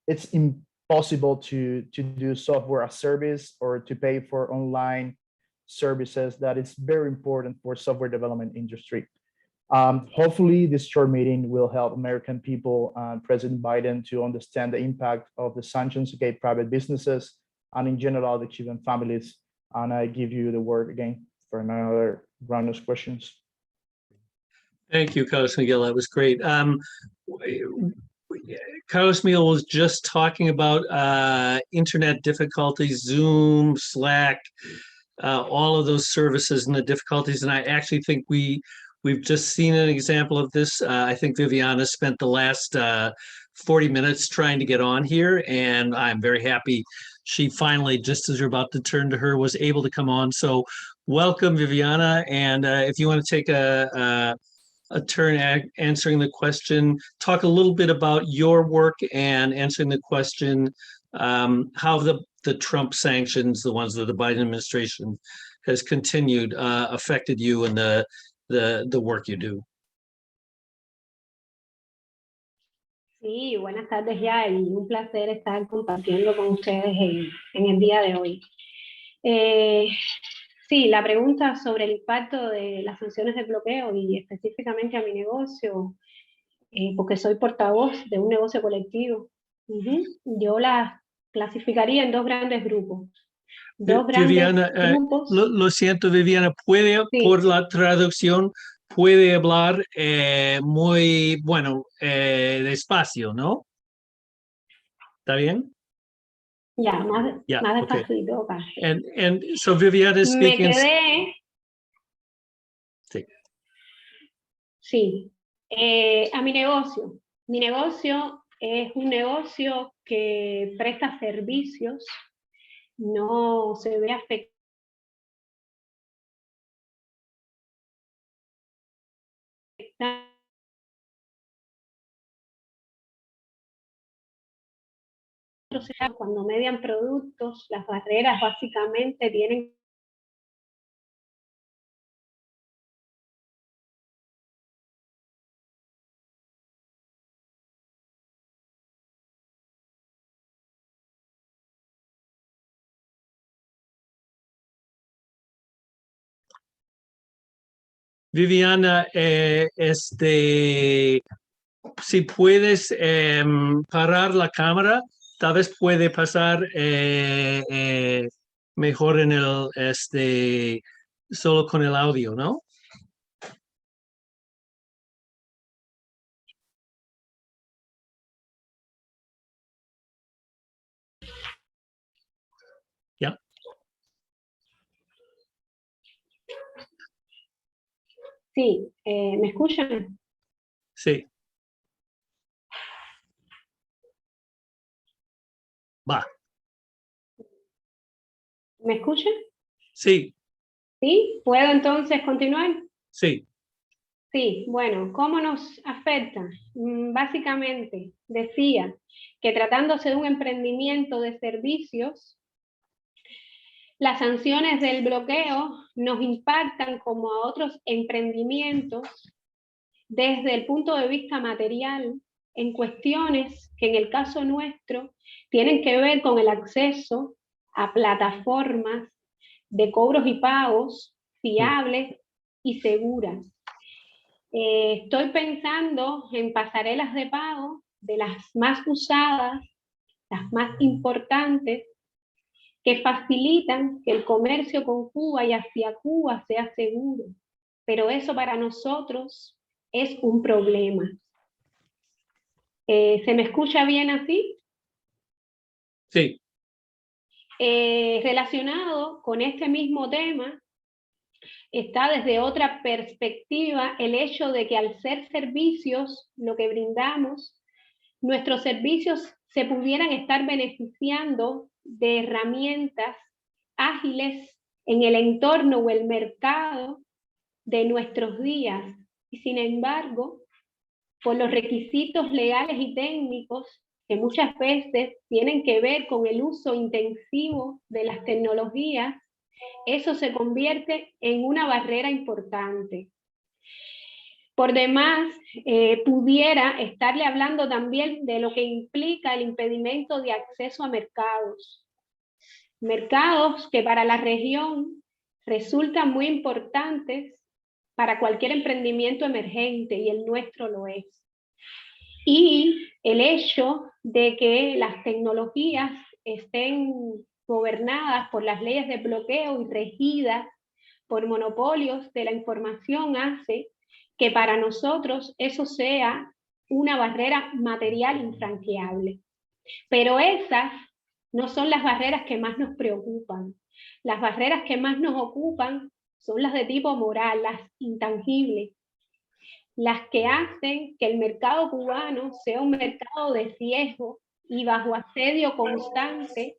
It's impossible to do software as service or to pay for online services. That is very important for software development industry. Hopefully, this short meeting will help American people and President Biden to understand the impact of the sanctions against private businesses and in general the Cuban families. And I give you the word again for another round of questions. Thank you, Carlos Miguel. That was great. Carlos Miguel was just talking about internet difficulties, Zoom, Slack, all of those services and the difficulties. And I actually think we've just seen an example of this. I think Viviana spent the last 40 minutes trying to get on here, and I'm very happy she finally, just as you're about to turn to her, was able to come on. So welcome, Viviana. And if you want to take a turn answering the question, talk a little bit about your work and answering the question, how the Trump sanctions, the ones that the Biden administration has continued, affected you and the work you do. Sí, buenas tardes ya, y un placer estar compartiendo con ustedes en el día de hoy. Sí, la pregunta sobre el impacto de las sanciones de bloqueo y específicamente a mi negocio, porque soy portavoz de un negocio colectivo. Yo las clasificaría en 2 grandes grupos. Viviana, grupos. Lo siento, Viviana, puede, sí, por la traducción, puede hablar muy, bueno, despacio, ¿no? ¿Está bien? Ya, más despacito. Okay. And so Viviana is speaking. Me quedé. Sí. Sí. A mi negocio. Mi negocio es un negocio que presta servicios, no se ve afectado cuando median productos, las barreras básicamente tienen Viviana, si puedes parar la cámara, tal vez puede pasar mejor en el, solo con el audio, ¿no? Ya. Sí, ¿me escuchan? Sí. Va. ¿Me escuchan? Sí, ¿Sí? ¿Puedo entonces continuar? sí. Sí, bueno, ¿cómo nos afecta? Básicamente, decía que tratándose de un emprendimiento de servicios, las sanciones del bloqueo nos impactan como a otros emprendimientos desde el punto de vista material en cuestiones que en el caso nuestro tienen que ver con el acceso a plataformas de cobros y pagos fiables y seguras. Estoy pensando en pasarelas de pago de las más usadas, las más importantes, que facilitan que el comercio con Cuba y hacia Cuba sea seguro. Pero eso para nosotros es un problema. ¿Se me escucha bien así? Sí. Relacionado con este mismo tema, está desde otra perspectiva el hecho de que al ser servicios, lo que brindamos, nuestros servicios se pudieran estar beneficiando de herramientas ágiles en el entorno o el mercado de nuestros días. Y sin embargo, por los requisitos legales y técnicos que muchas veces tienen que ver con el uso intensivo de las tecnologías, eso se convierte en una barrera importante. Por demás, pudiera estarle hablando también de lo que implica el impedimento de acceso a mercados. Mercados que para la región resultan muy importantes para cualquier emprendimiento emergente, y el nuestro lo es. Y el hecho de que las tecnologías estén gobernadas por las leyes de bloqueo y regidas por monopolios de la información hace que para nosotros eso sea una barrera material infranqueable. Pero esas no son las barreras que más nos preocupan. Las barreras que más nos ocupan son las de tipo moral, las intangibles, las que hacen que el mercado cubano sea un mercado de riesgo y bajo asedio constante,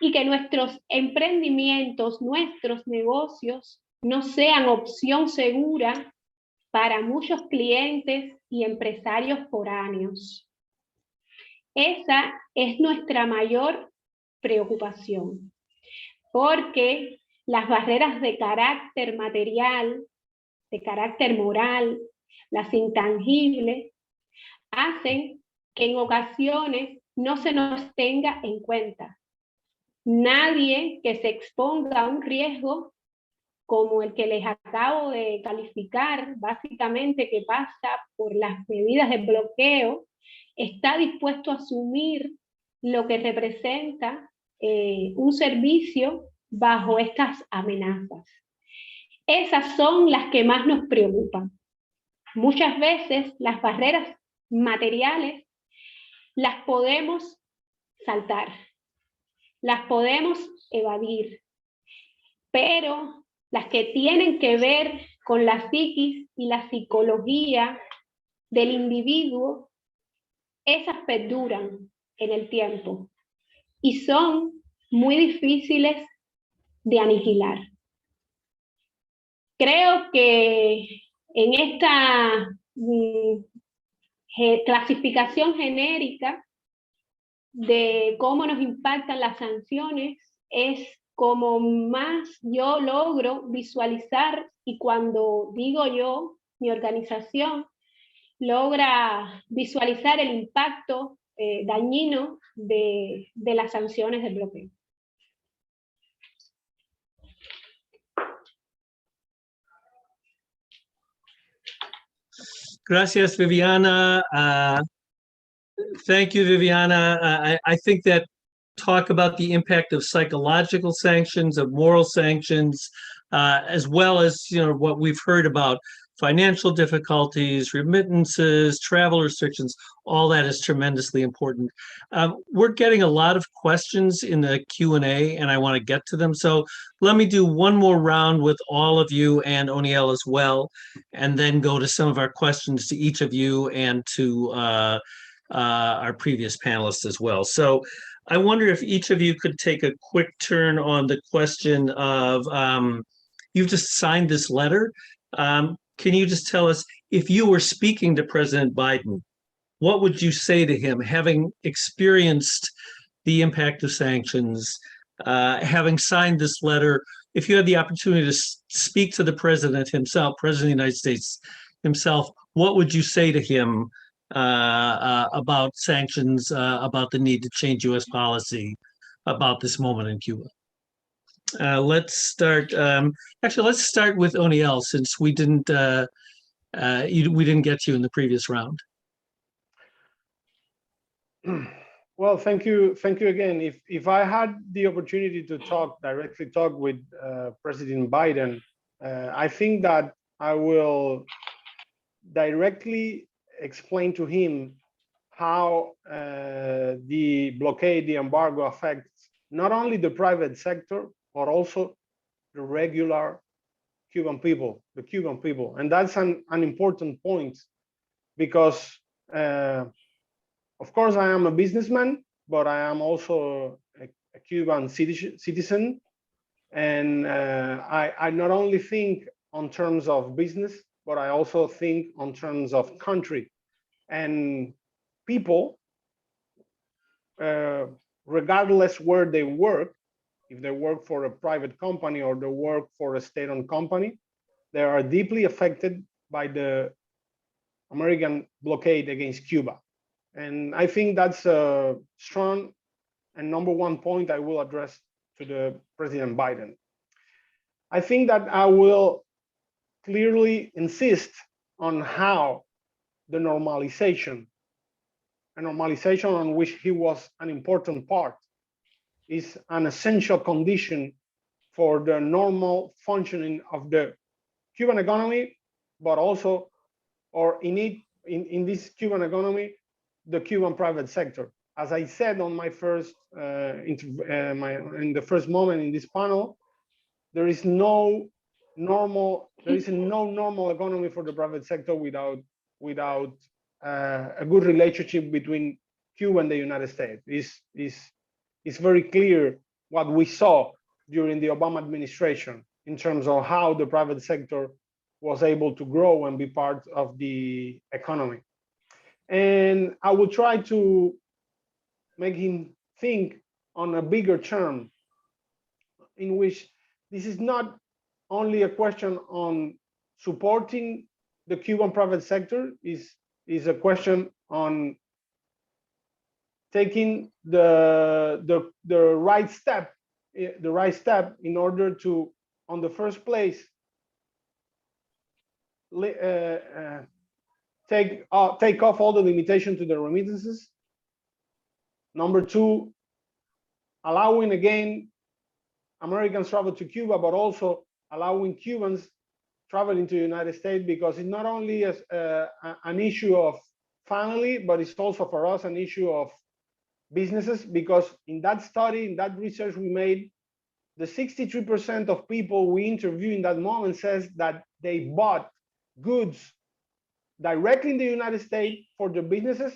y que nuestros emprendimientos, nuestros negocios no sean opción segura para muchos clientes y empresarios foráneos. Esa es nuestra mayor preocupación, porque las barreras de carácter material, de carácter moral, las intangibles, hacen que en ocasiones no se nos tenga en cuenta. Nadie que se exponga a un riesgo como el que les acabo de calificar, básicamente que pasa por las medidas de bloqueo, está dispuesto a asumir lo que representa un servicio bajo estas amenazas. Esas son las que más nos preocupan. Muchas veces las barreras materiales las podemos saltar, las podemos evadir, pero las que tienen que ver con la psiquis y la psicología del individuo, esas perduran en el tiempo y son muy difíciles de aniquilar. Creo que en esta clasificación genérica de cómo nos impactan las sanciones es como más yo logro visualizar, y cuando digo yo, mi organización logra visualizar el impacto dañino de las sanciones de bloqueo. Gracias, Viviana. Thank you, Viviana. I think that talk about the impact of psychological sanctions, of moral sanctions, as well as what we've heard about financial difficulties, remittances, travel restrictions, all that is tremendously important. We're getting a lot of questions in the Q&A, and I want to get to them. So let me do one more round with all of you and O'Neill as well, and then go to some of our questions to each of you and to our previous panelists as well. So I wonder if each of you could take a quick turn on the question of, you've just signed this letter. Can you just tell us, if you were speaking to President Biden, what would you say to him, having experienced the impact of sanctions, having signed this letter? If you had the opportunity to speak to the president himself, President of the United States himself, what would you say to him about sanctions, about the need to change U.S. policy, about this moment in Cuba? Let's start. Actually, let's start with O'Neill, since we didn't get you in the previous round. Well, thank you again. If I had the opportunity to directly talk with President Biden, I think that I will directly explain to him how the blockade, the embargo affects not only the private sector, but also the regular Cuban people, the Cuban people. And that's an important point, because of course I am a businessman, but I am also a Cuban citizen. And I not only think on terms of business, but I also think on terms of country and people, regardless where they work. If they work for a private company or they work for a state-owned company, they are deeply affected by the American blockade against Cuba. And I think that's a strong and number one point I will address to the President Biden. I think that I will clearly insist on how the normalization, a normalization on which he was an important part, is an essential condition for the normal functioning of the Cuban economy, but also, or in this Cuban economy, the Cuban private sector. As I said on my first, in the first moment in this panel, there is no normal economy for the private sector without a good relationship between Cuba and the United States. It's very clear what we saw during the Obama administration in terms of how the private sector was able to grow and be part of the economy. And I will try to make him think on a bigger term, in which this is not only a question on supporting the Cuban private sector, is a question on taking the right step in order to, on the first place, take off all the limitation to the remittances. Number two, allowing again Americans travel to Cuba, but also allowing Cubans traveling to the United States, because it's not only an issue of family, but it's also for us an issue of businesses, because in that study, in that research we made, the 63% of people we interviewed in that moment says that they bought goods directly in the United States for their businesses,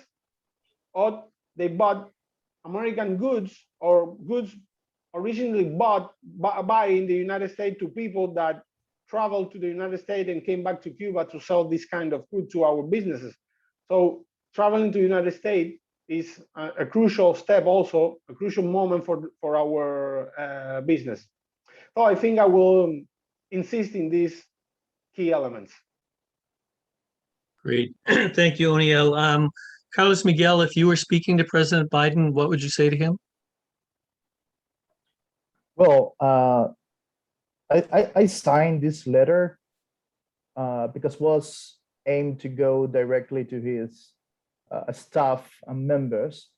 or they bought American goods or goods originally bought by in the United States to people that traveled to the United States and came back to Cuba to sell this kind of food to our businesses. So traveling to the United States is a crucial step, also a crucial moment for our business. So I think I will insist in these key elements. Great. Thank you, Oniel. Carlos Miguel, if you were speaking to President Biden, what would you say to him? Well, I signed this letter because it was aimed to go directly to his staff and members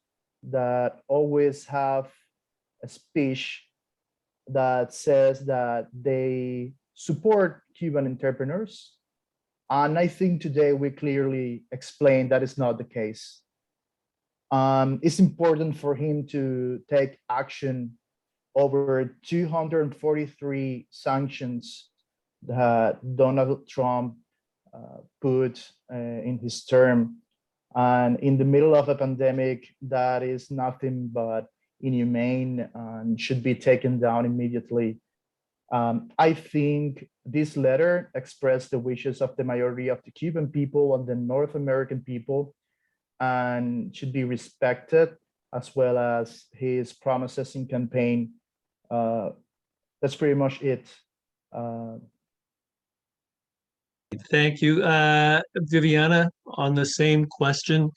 that always have a speech that says that they support Cuban entrepreneurs. And I think today we clearly explained that is not the case. It's important for him to take action over 243 sanctions that Donald Trump put in his term. And in the middle of a pandemic, that is nothing but inhumane and should be taken down immediately. I think this letter expressed the wishes of the majority of the Cuban people and the North American people and should be respected, as well as his promises in campaign. That's pretty much it. Thank you. Viviana, on the same question,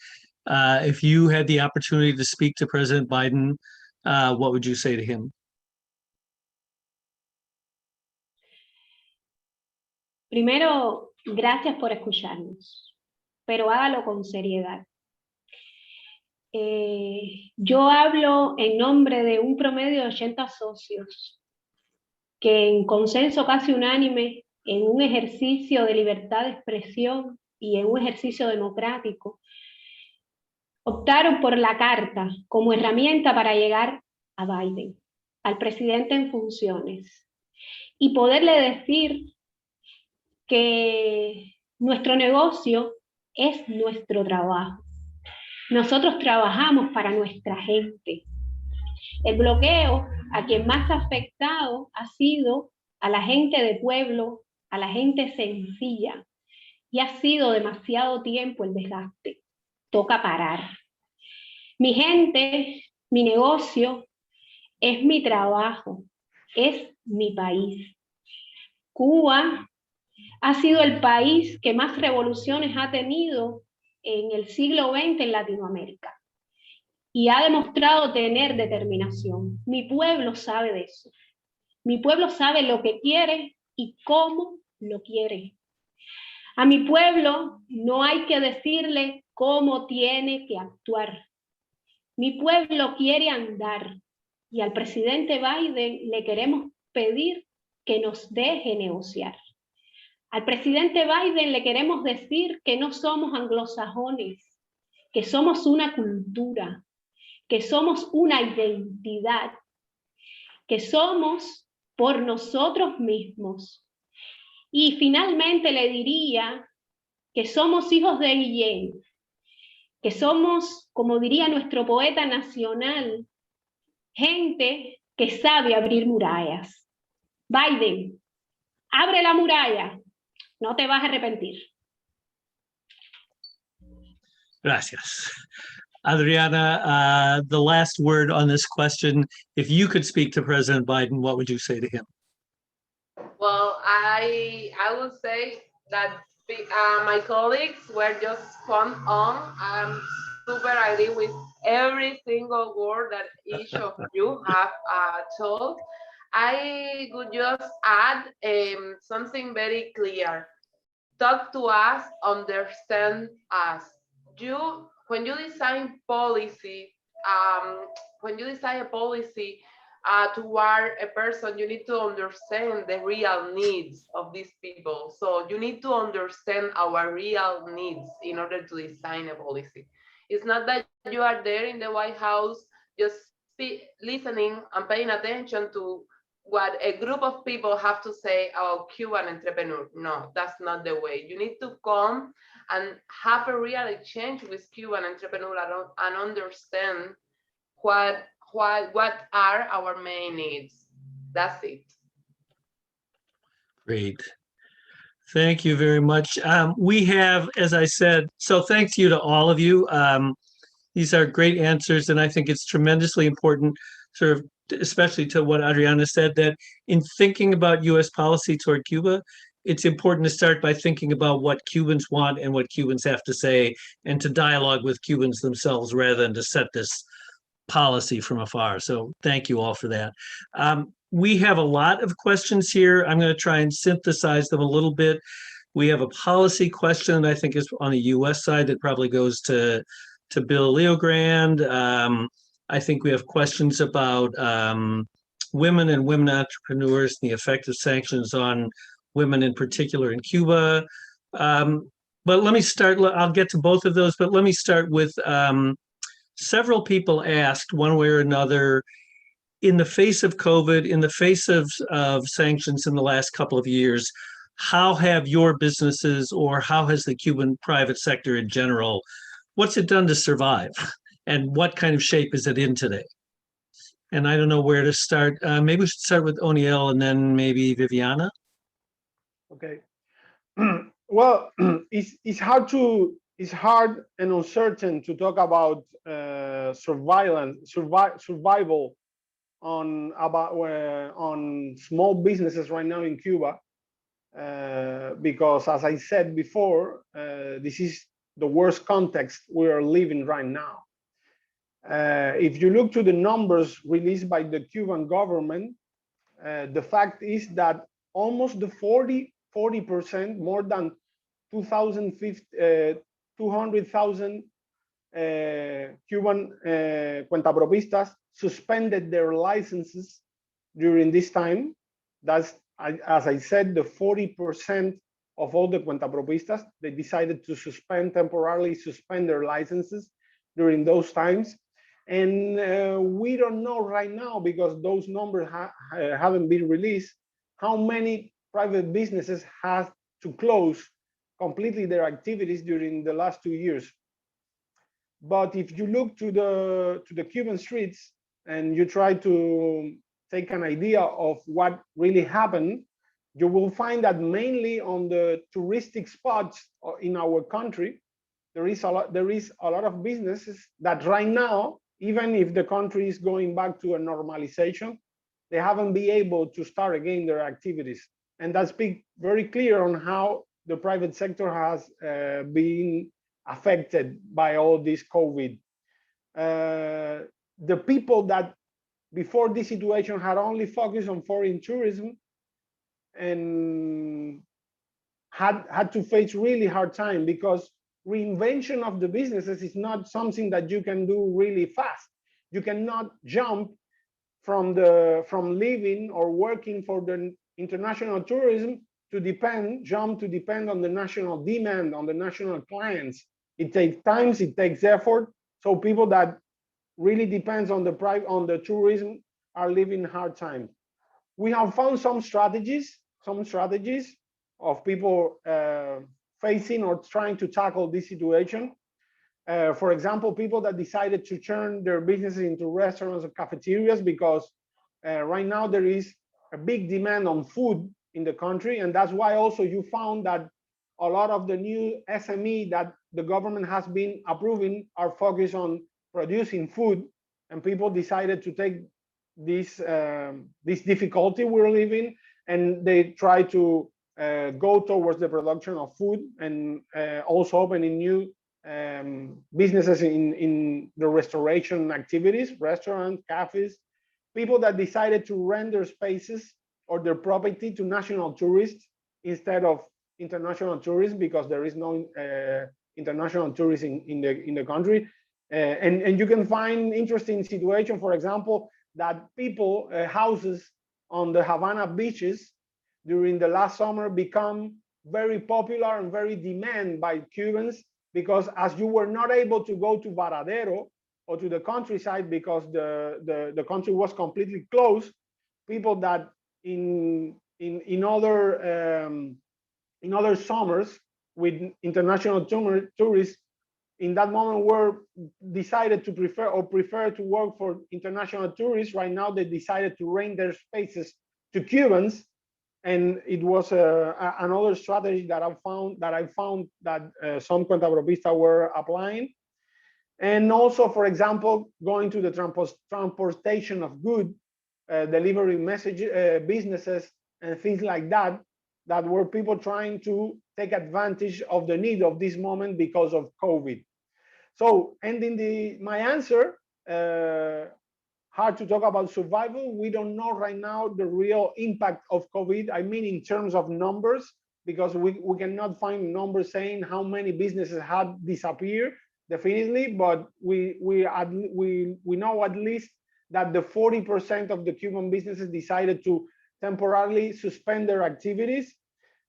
if you had the opportunity to speak to President Biden, what would you say to him? Primero, gracias por escucharnos, pero hágalo con seriedad. Yo hablo en nombre de un promedio de 80 socios que en consenso casi unánime, en un ejercicio de libertad de expresión y en un ejercicio democrático, optaron por la carta como herramienta para llegar a Biden, al presidente en funciones, y poderle decir que nuestro negocio es nuestro trabajo. Nosotros trabajamos para nuestra gente. El bloqueo a quien más ha afectado ha sido a la gente de pueblo, a la gente sencilla, y ha sido demasiado tiempo el desgaste. Toca parar. Mi gente, mi negocio, es mi trabajo, es mi país. Cuba ha sido el país que más revoluciones ha tenido en el siglo XX en Latinoamérica y ha demostrado tener determinación. Mi pueblo sabe de eso. Mi pueblo sabe lo que quiere y cómo lo quiere. A mi pueblo no hay que decirle cómo tiene que actuar. Mi pueblo quiere andar y al presidente Biden le queremos pedir que nos deje negociar. Al presidente Biden le queremos decir que no somos anglosajones, que somos una cultura, que somos una identidad, que somos por nosotros mismos. Y finalmente le diría que somos hijos de Guillén, que somos, como diría nuestro poeta nacional, gente que sabe abrir murallas. Biden, abre la muralla. No te vas a arrepentir. Gracias. Adriana, the last word on this question. If you could speak to President Biden, what would you say to him? Well, I would say that my colleagues were just spot on. I'm super agree with every single word that each of you have told. I would just add something very clear. Talk to us, understand us. When you design policy, toward a person, you need to understand the real needs of these people. So you need to understand our real needs in order to design a policy. It's not that you are there in the White House just listening and paying attention to what a group of people have to say about Cuban entrepreneurs. No, that's not the way. You need to come and have a real exchange with Cuban entrepreneurs and understand what are our main needs. That's it. Great. Thank you very much. We have, as I said, so thanks you to all of you. These are great answers, and I think it's tremendously important, sort of, especially to what Adriana said, that in thinking about U.S. policy toward Cuba, it's important to start by thinking about what Cubans want and what Cubans have to say, and to dialogue with Cubans themselves rather than to set this policy from afar. So thank you all for that. We have a lot of questions here. I'm going to try and synthesize them a little bit. We have a policy question that I think is on the U.S. side that probably goes to Bill Leogrand. I think we have questions about women and women entrepreneurs and the effect of sanctions on women in particular in Cuba. But let me start, I'll get to both of those, but let me start with several people asked one way or another, in the face of COVID, in the face of sanctions in the last couple of years, how have your businesses, or how has the Cuban private sector in general, what's it done to survive? And what kind of shape is it in today? And I don't know where to start. Maybe we should start with O'Neill and then maybe Viviana. Okay. Well, it's hard and uncertain to talk about survival on small businesses right now in Cuba, because, as I said before, this is the worst context we are living right now. If you look to the numbers released by the Cuban government, the fact is that almost the 40%, more than 200,000 Cuban cuentapropistas suspended their licenses during this time. That's, as I said, the 40% of all the cuentapropistas, they decided to temporarily suspend their licenses during those times. And we don't know right now, because those numbers haven't been released, how many private businesses have to close completely their activities during the last 2 years. But if you look to the Cuban streets and you try to take an idea of what really happened, you will find that mainly on the touristic spots in our country, there is a lot of businesses that right now, even if the country is going back to a normalization, they haven't been able to start again their activities. And that's very clear on how the private sector has been affected by all this COVID. The people that before this situation had only focused on foreign tourism and had to face really hard time, because reinvention of the businesses is not something that you can do really fast. You cannot jump from living or working for the international tourism to depend on the national demand, on the national clients. It takes time, it takes effort. So people that really depends on the tourism are living hard time. We have found some strategies of people facing or trying to tackle this situation. For example, people that decided to turn their businesses into restaurants or cafeterias, because right now there is a big demand on food in the country. And that's why also you found that a lot of the new SME that the government has been approving are focused on producing food, and people decided to take this difficulty we're living, and they try to go towards the production of food, and also opening new businesses in the restoration activities, restaurants, cafes. People that decided to rent their spaces or their property to national tourists instead of international tourists, because there is no international tourism in the country. And you can find interesting situation, for example, that people, houses on the Havana beaches during the last summer become very popular and very demanded by Cubans, because as you were not able to go to Varadero or to the countryside because the country was completely closed, people that in other summers with international tourists in that moment were decided to prefer to work for international tourists. Right now they decided to rent their spaces to Cubans, and it was another strategy that I found that some cuentapropistas were applying. And also, for example, going to the transportation of goods, delivery message businesses and things like that, that were people trying to take advantage of the need of this moment because of COVID. So ending my answer, hard to talk about survival. We don't know right now the real impact of COVID. I mean, in terms of numbers, because we cannot find numbers saying how many businesses had disappeared definitely, but we know at least that the 40% of the Cuban businesses decided to temporarily suspend their activities.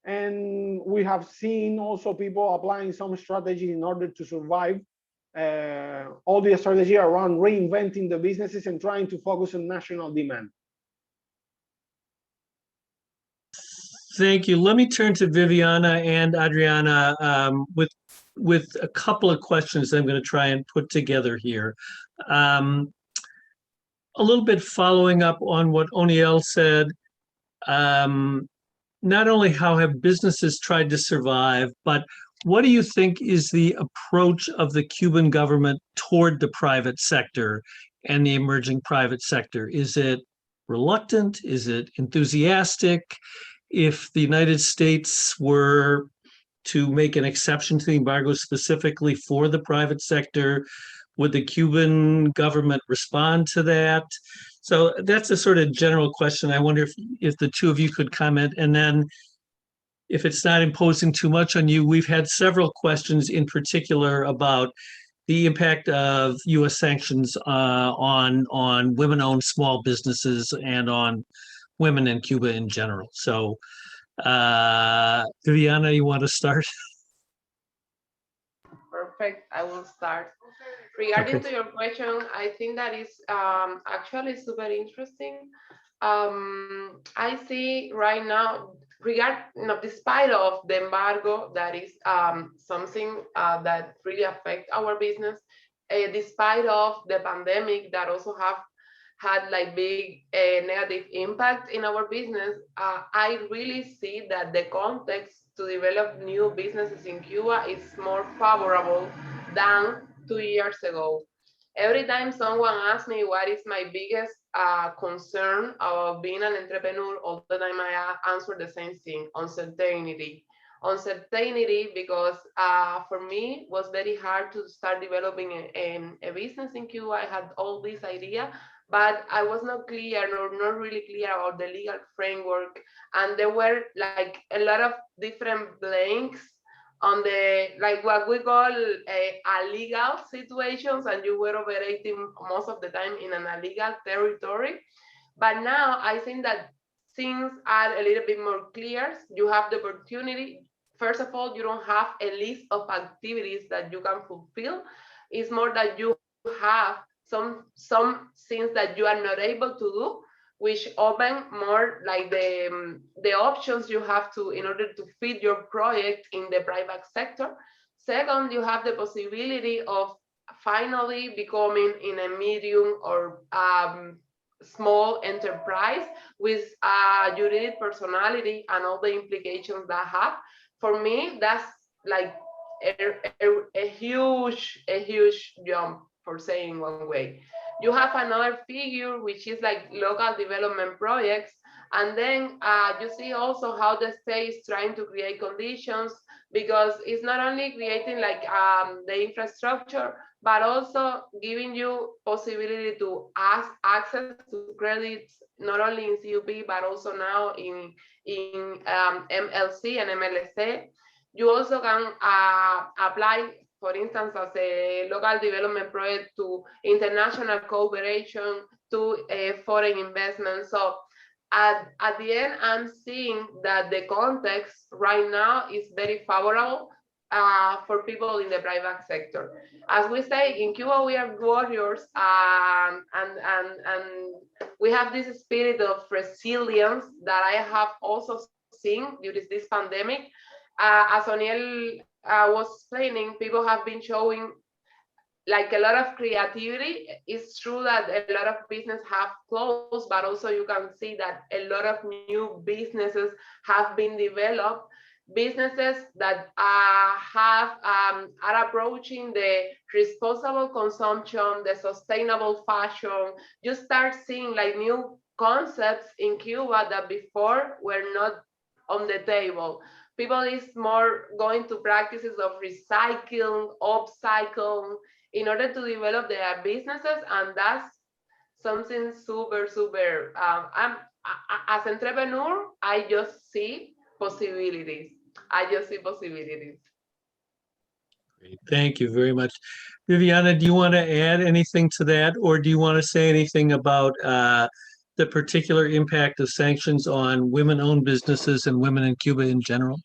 And we have seen also people applying some strategies in order to survive. All the strategy around reinventing the businesses and trying to focus on national demand. Thank you. Let me turn to Viviana and Adriana with a couple of questions I'm going to try and put together here. A little bit following up on what Oniel said. Not only how have businesses tried to survive, but what do you think is the approach of the Cuban government toward the private sector and the emerging private sector? Is it reluctant? Is it enthusiastic? If the United States were to make an exception to the embargo specifically for the private sector, would the Cuban government respond to that? So that's a sort of general question. I wonder if the two of you could comment. And then if it's not imposing too much on you, we've had several questions in particular about the impact of U.S. sanctions on women-owned small businesses and on women in Cuba in general. So Viviana, you want to start? Perfect, I will start. Regarding to your question, I think that is actually super interesting. I see right now, despite of the embargo, that is something that really affect our business, despite of the pandemic that also have had like big negative impact in our business, I really see that the context to develop new businesses in Cuba is more favorable than 2 years ago. Every time someone asks me what is my biggest concern about being an entrepreneur, all the time I answer the same thing: uncertainty. Uncertainty, because for me it was very hard to start developing a business in Cuba. I had all this idea, but I was not clear or not really clear about the legal framework. And there were like a lot of different blanks on the, like what we call illegal situations, and you were operating most of the time in an illegal territory. But now I think that things are a little bit more clear. You have the opportunity. First of all, you don't have a list of activities that you can fulfill. It's more that you have some things that you are not able to do, which open more like the options you have to in order to fit your project in the private sector. Second, you have the possibility of finally becoming in a medium or small enterprise with juridic personality and all the implications that have. For me, that's like a huge jump, for saying one way. You have another figure, which is like local development projects. And then you see also how the state is trying to create conditions, because it's not only creating like the infrastructure, but also giving you possibility to ask access to credits, not only in CUP, but also now in MLC and MLSA. You also can apply, for instance, as a local development project to international cooperation, to foreign investment. So at the end, I'm seeing that the context right now is very favorable for people in the private sector. As we say, in Cuba, we are warriors, and we have this spirit of resilience that I have also seen during this pandemic. As Oniel was explaining, people have been showing like a lot of creativity. It's true that a lot of businesses have closed, but also you can see that a lot of new businesses have been developed. businesses that are approaching the responsible consumption, the sustainable fashion. You start seeing like new concepts in Cuba that before were not on the table. People is more going to practices of recycling, upcycle, in order to develop their businesses, and that's something super, super. As entrepreneur, I just see possibilities. Thank you very much. Viviana, do you want to add anything to that, or do you want to say anything about the particular impact of sanctions on women-owned businesses and women in Cuba in general?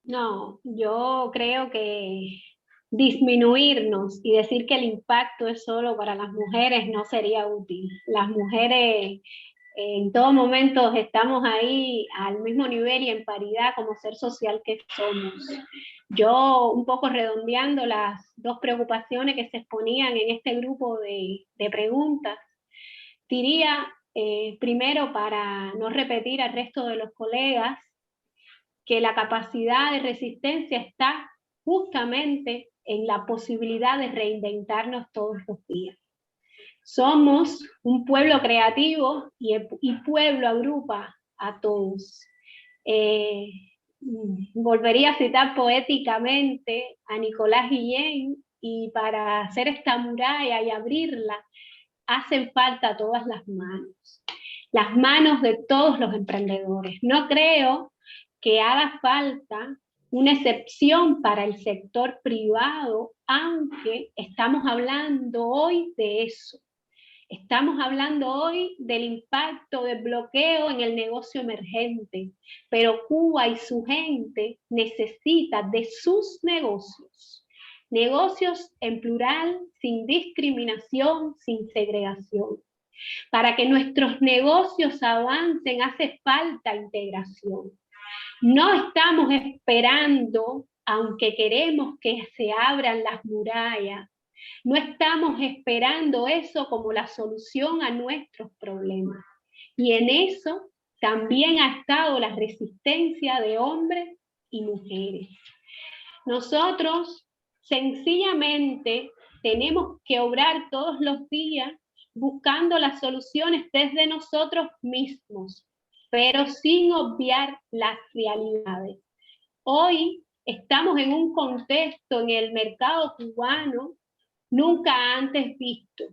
No, yo creo que disminuirnos y decir que el impacto es solo para las mujeres no sería útil. Las mujeres en todo momento estamos ahí al mismo nivel y en paridad como ser social que somos. Yo, un poco redondeando las dos preocupaciones que se exponían en este grupo de preguntas, diría primero, para no repetir al resto de los colegas, que la capacidad de resistencia está justamente en la posibilidad de reinventarnos todos los días. Somos un pueblo creativo y pueblo agrupa a todos. Volvería a citar poéticamente a Nicolás Guillén, y para hacer esta muralla y abrirla hacen falta todas las manos de todos los emprendedores. No creo que haga falta una excepción para el sector privado, aunque estamos hablando hoy de eso. Estamos hablando hoy del impacto del bloqueo en el negocio emergente, pero Cuba y su gente necesita de sus negocios. Negocios en plural, sin discriminación, sin segregación. Para que nuestros negocios avancen hace falta integración. No estamos esperando, aunque queremos que se abran las murallas, no estamos esperando eso como la solución a nuestros problemas. Y en eso también ha estado la resistencia de hombres y mujeres. Nosotros sencillamente tenemos que obrar todos los días buscando las soluciones desde nosotros mismos, pero sin obviar las realidades. Hoy estamos en un contexto en el mercado cubano nunca antes visto.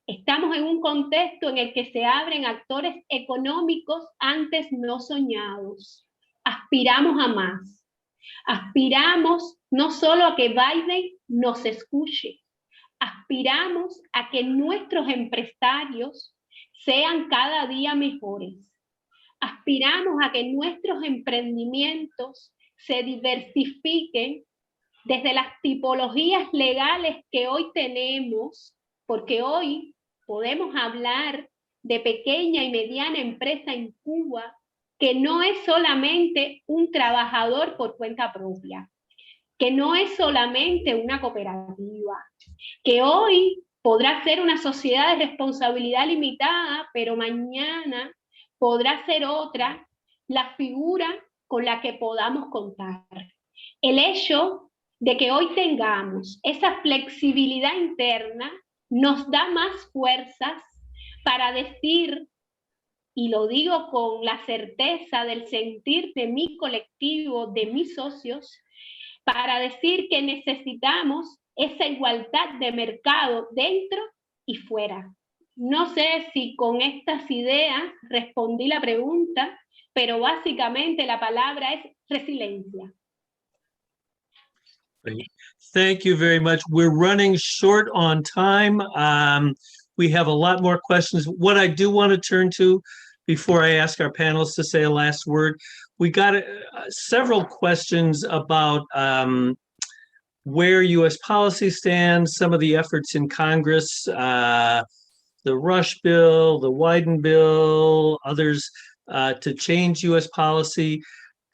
Estamos en un contexto en el que se abren actores económicos antes no soñados. Aspiramos a más. Aspiramos no solo a que Biden nos escuche, aspiramos a que nuestros empresarios sean cada día mejores. Aspiramos a que nuestros emprendimientos se diversifiquen desde las tipologías legales que hoy tenemos, porque hoy podemos hablar de pequeña y mediana empresa en Cuba, que no es solamente un trabajador por cuenta propia, que no es solamente una cooperativa, que hoy podrá ser una sociedad de responsabilidad limitada, pero mañana podrá ser otra la figura con la que podamos contar. El hecho de que hoy tengamos esa flexibilidad interna nos da más fuerzas para decir, y lo digo con la certeza del sentir de mi colectivo, de mis socios, para decir que necesitamos esa igualdad de mercado dentro y fuera. No sé si con estas ideas respondí la pregunta, pero básicamente la palabra es resiliencia. Thank you very much. We're running short on time. We have a lot more questions. What I do want to turn to before I ask our panelists to say a last word, we got several questions about where U.S. policy stands, some of the efforts in Congress, the Rush bill, the Wyden bill, others to change U.S. policy.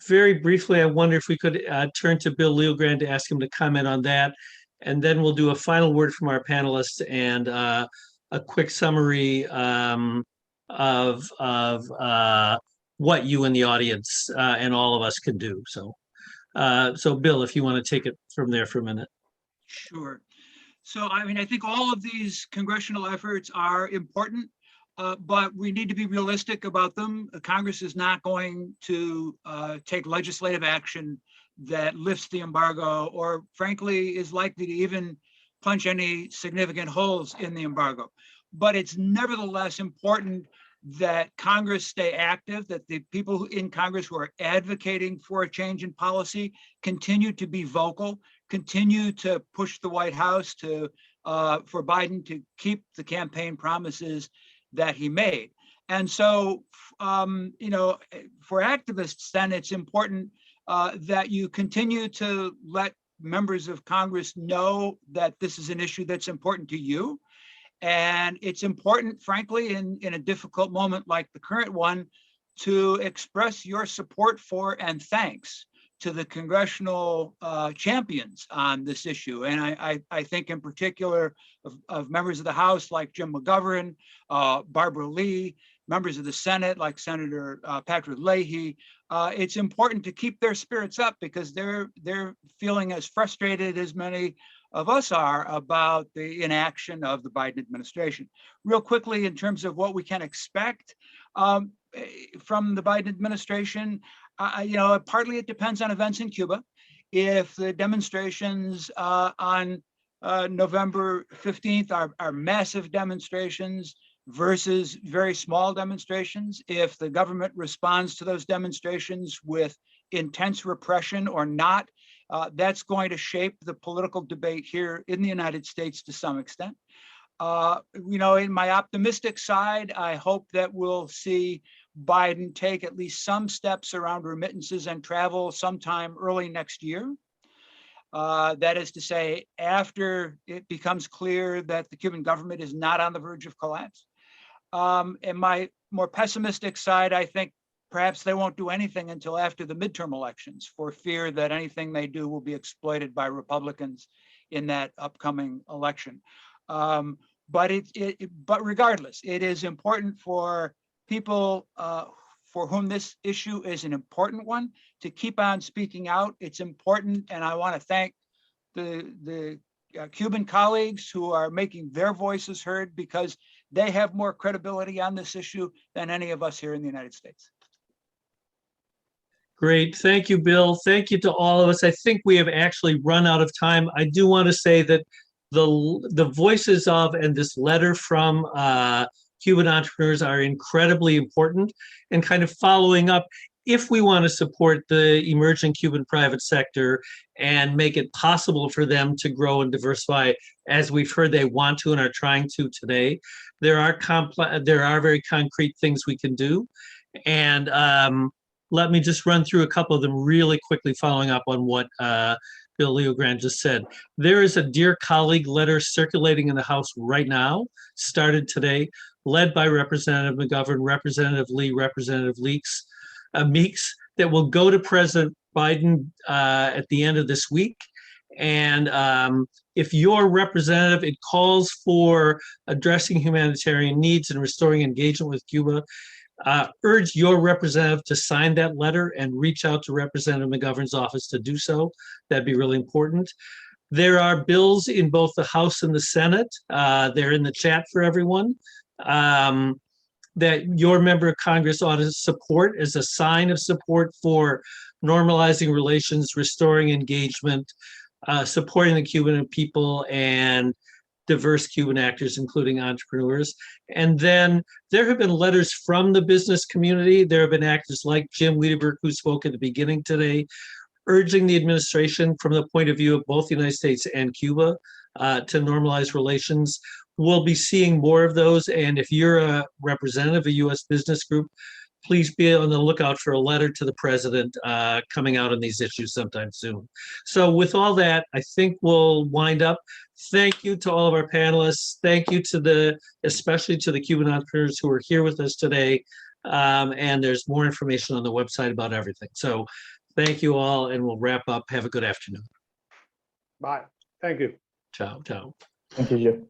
very briefly, I wonder if we could turn to Bill Leogrand to ask him to comment on that. And then we'll do a final word from our panelists and a quick summary of what you and the audience and all of us can do. So, Bill, if you want to take it from there for a minute. Sure. So, I mean, I think all of these congressional efforts are important, but we need to be realistic about them. Congress is not going to take legislative action that lifts the embargo, or frankly, is likely to even punch any significant holes in the embargo. But it's nevertheless important that Congress stay active, that the people in Congress who are advocating for a change in policy continue to be vocal, continue to push the White House to for Biden to keep the campaign promises that he made. And so, you know, for activists, then it's important that you continue to let members of Congress know that this is an issue that's important to you. And it's important, frankly, in a difficult moment like the current one, to express your support for and thanks to the congressional champions on this issue. And I think in particular of members of the House like Jim McGovern, Barbara Lee, members of the Senate like Senator Patrick Leahy. It's important to keep their spirits up because they're feeling as frustrated as many of us are about the inaction of the Biden administration. Real quickly, in terms of what we can expect from the Biden administration, you know, partly it depends on events in Cuba. If the demonstrations on November 15th are massive demonstrations versus very small demonstrations, if the government responds to those demonstrations with intense repression or not, that's going to shape the political debate here in the United States to some extent. You know, in my optimistic side, I hope that we'll see Biden take at least some steps around remittances and travel sometime early next year. That is to say, after it becomes clear that the Cuban government is not on the verge of collapse. And my more pessimistic side, I think perhaps they won't do anything until after the midterm elections for fear that anything they do will be exploited by Republicans in that upcoming election. But regardless, it is important for people for whom this issue is an important one to keep on speaking out. It's important, and I want to thank the Cuban colleagues who are making their voices heard because they have more credibility on this issue than any of us here in the United States. Great. Thank you, Bill. Thank you to all of us. I think we have actually run out of time. I do want to say that the voices of and this letter from Cuban entrepreneurs are incredibly important and kind of following up if we want to support the emerging Cuban private sector and make it possible for them to grow and diversify as we've heard they want to and are trying to today. There are very concrete things we can do. And let me just run through a couple of them really quickly following up on what Bill Leogrand just said. There is a Dear Colleague letter circulating in the House right now, started today, led by Representative McGovern, Representative Lee, Representative Meeks, that will go to President Biden at the end of this week. And if your representative, it calls for addressing humanitarian needs and restoring engagement with Cuba, urge your representative to sign that letter and reach out to Representative McGovern's office to do so. That'd be really important. There are bills in both the House and the Senate. They're in the chat for everyone. That your member of Congress ought to support as a sign of support for normalizing relations, restoring engagement, supporting the Cuban people and diverse Cuban actors, including entrepreneurs. And then there have been letters from the business community. There have been actors like Jim Wiedeberg, who spoke at the beginning today, urging the administration from the point of view of both the United States and Cuba to normalize relations. We'll be seeing more of those. And if you're a representative of a U.S. business group, please be on the lookout for a letter to the president coming out on these issues sometime soon. So with all that, I think we'll wind up. Thank you to all of our panelists. Thank you to especially to the Cuban entrepreneurs who are here with us today. And there's more information on the website about everything. So thank you all, and we'll wrap up. Have a good afternoon. Bye. Thank you. Ciao, ciao. Thank you, Joe.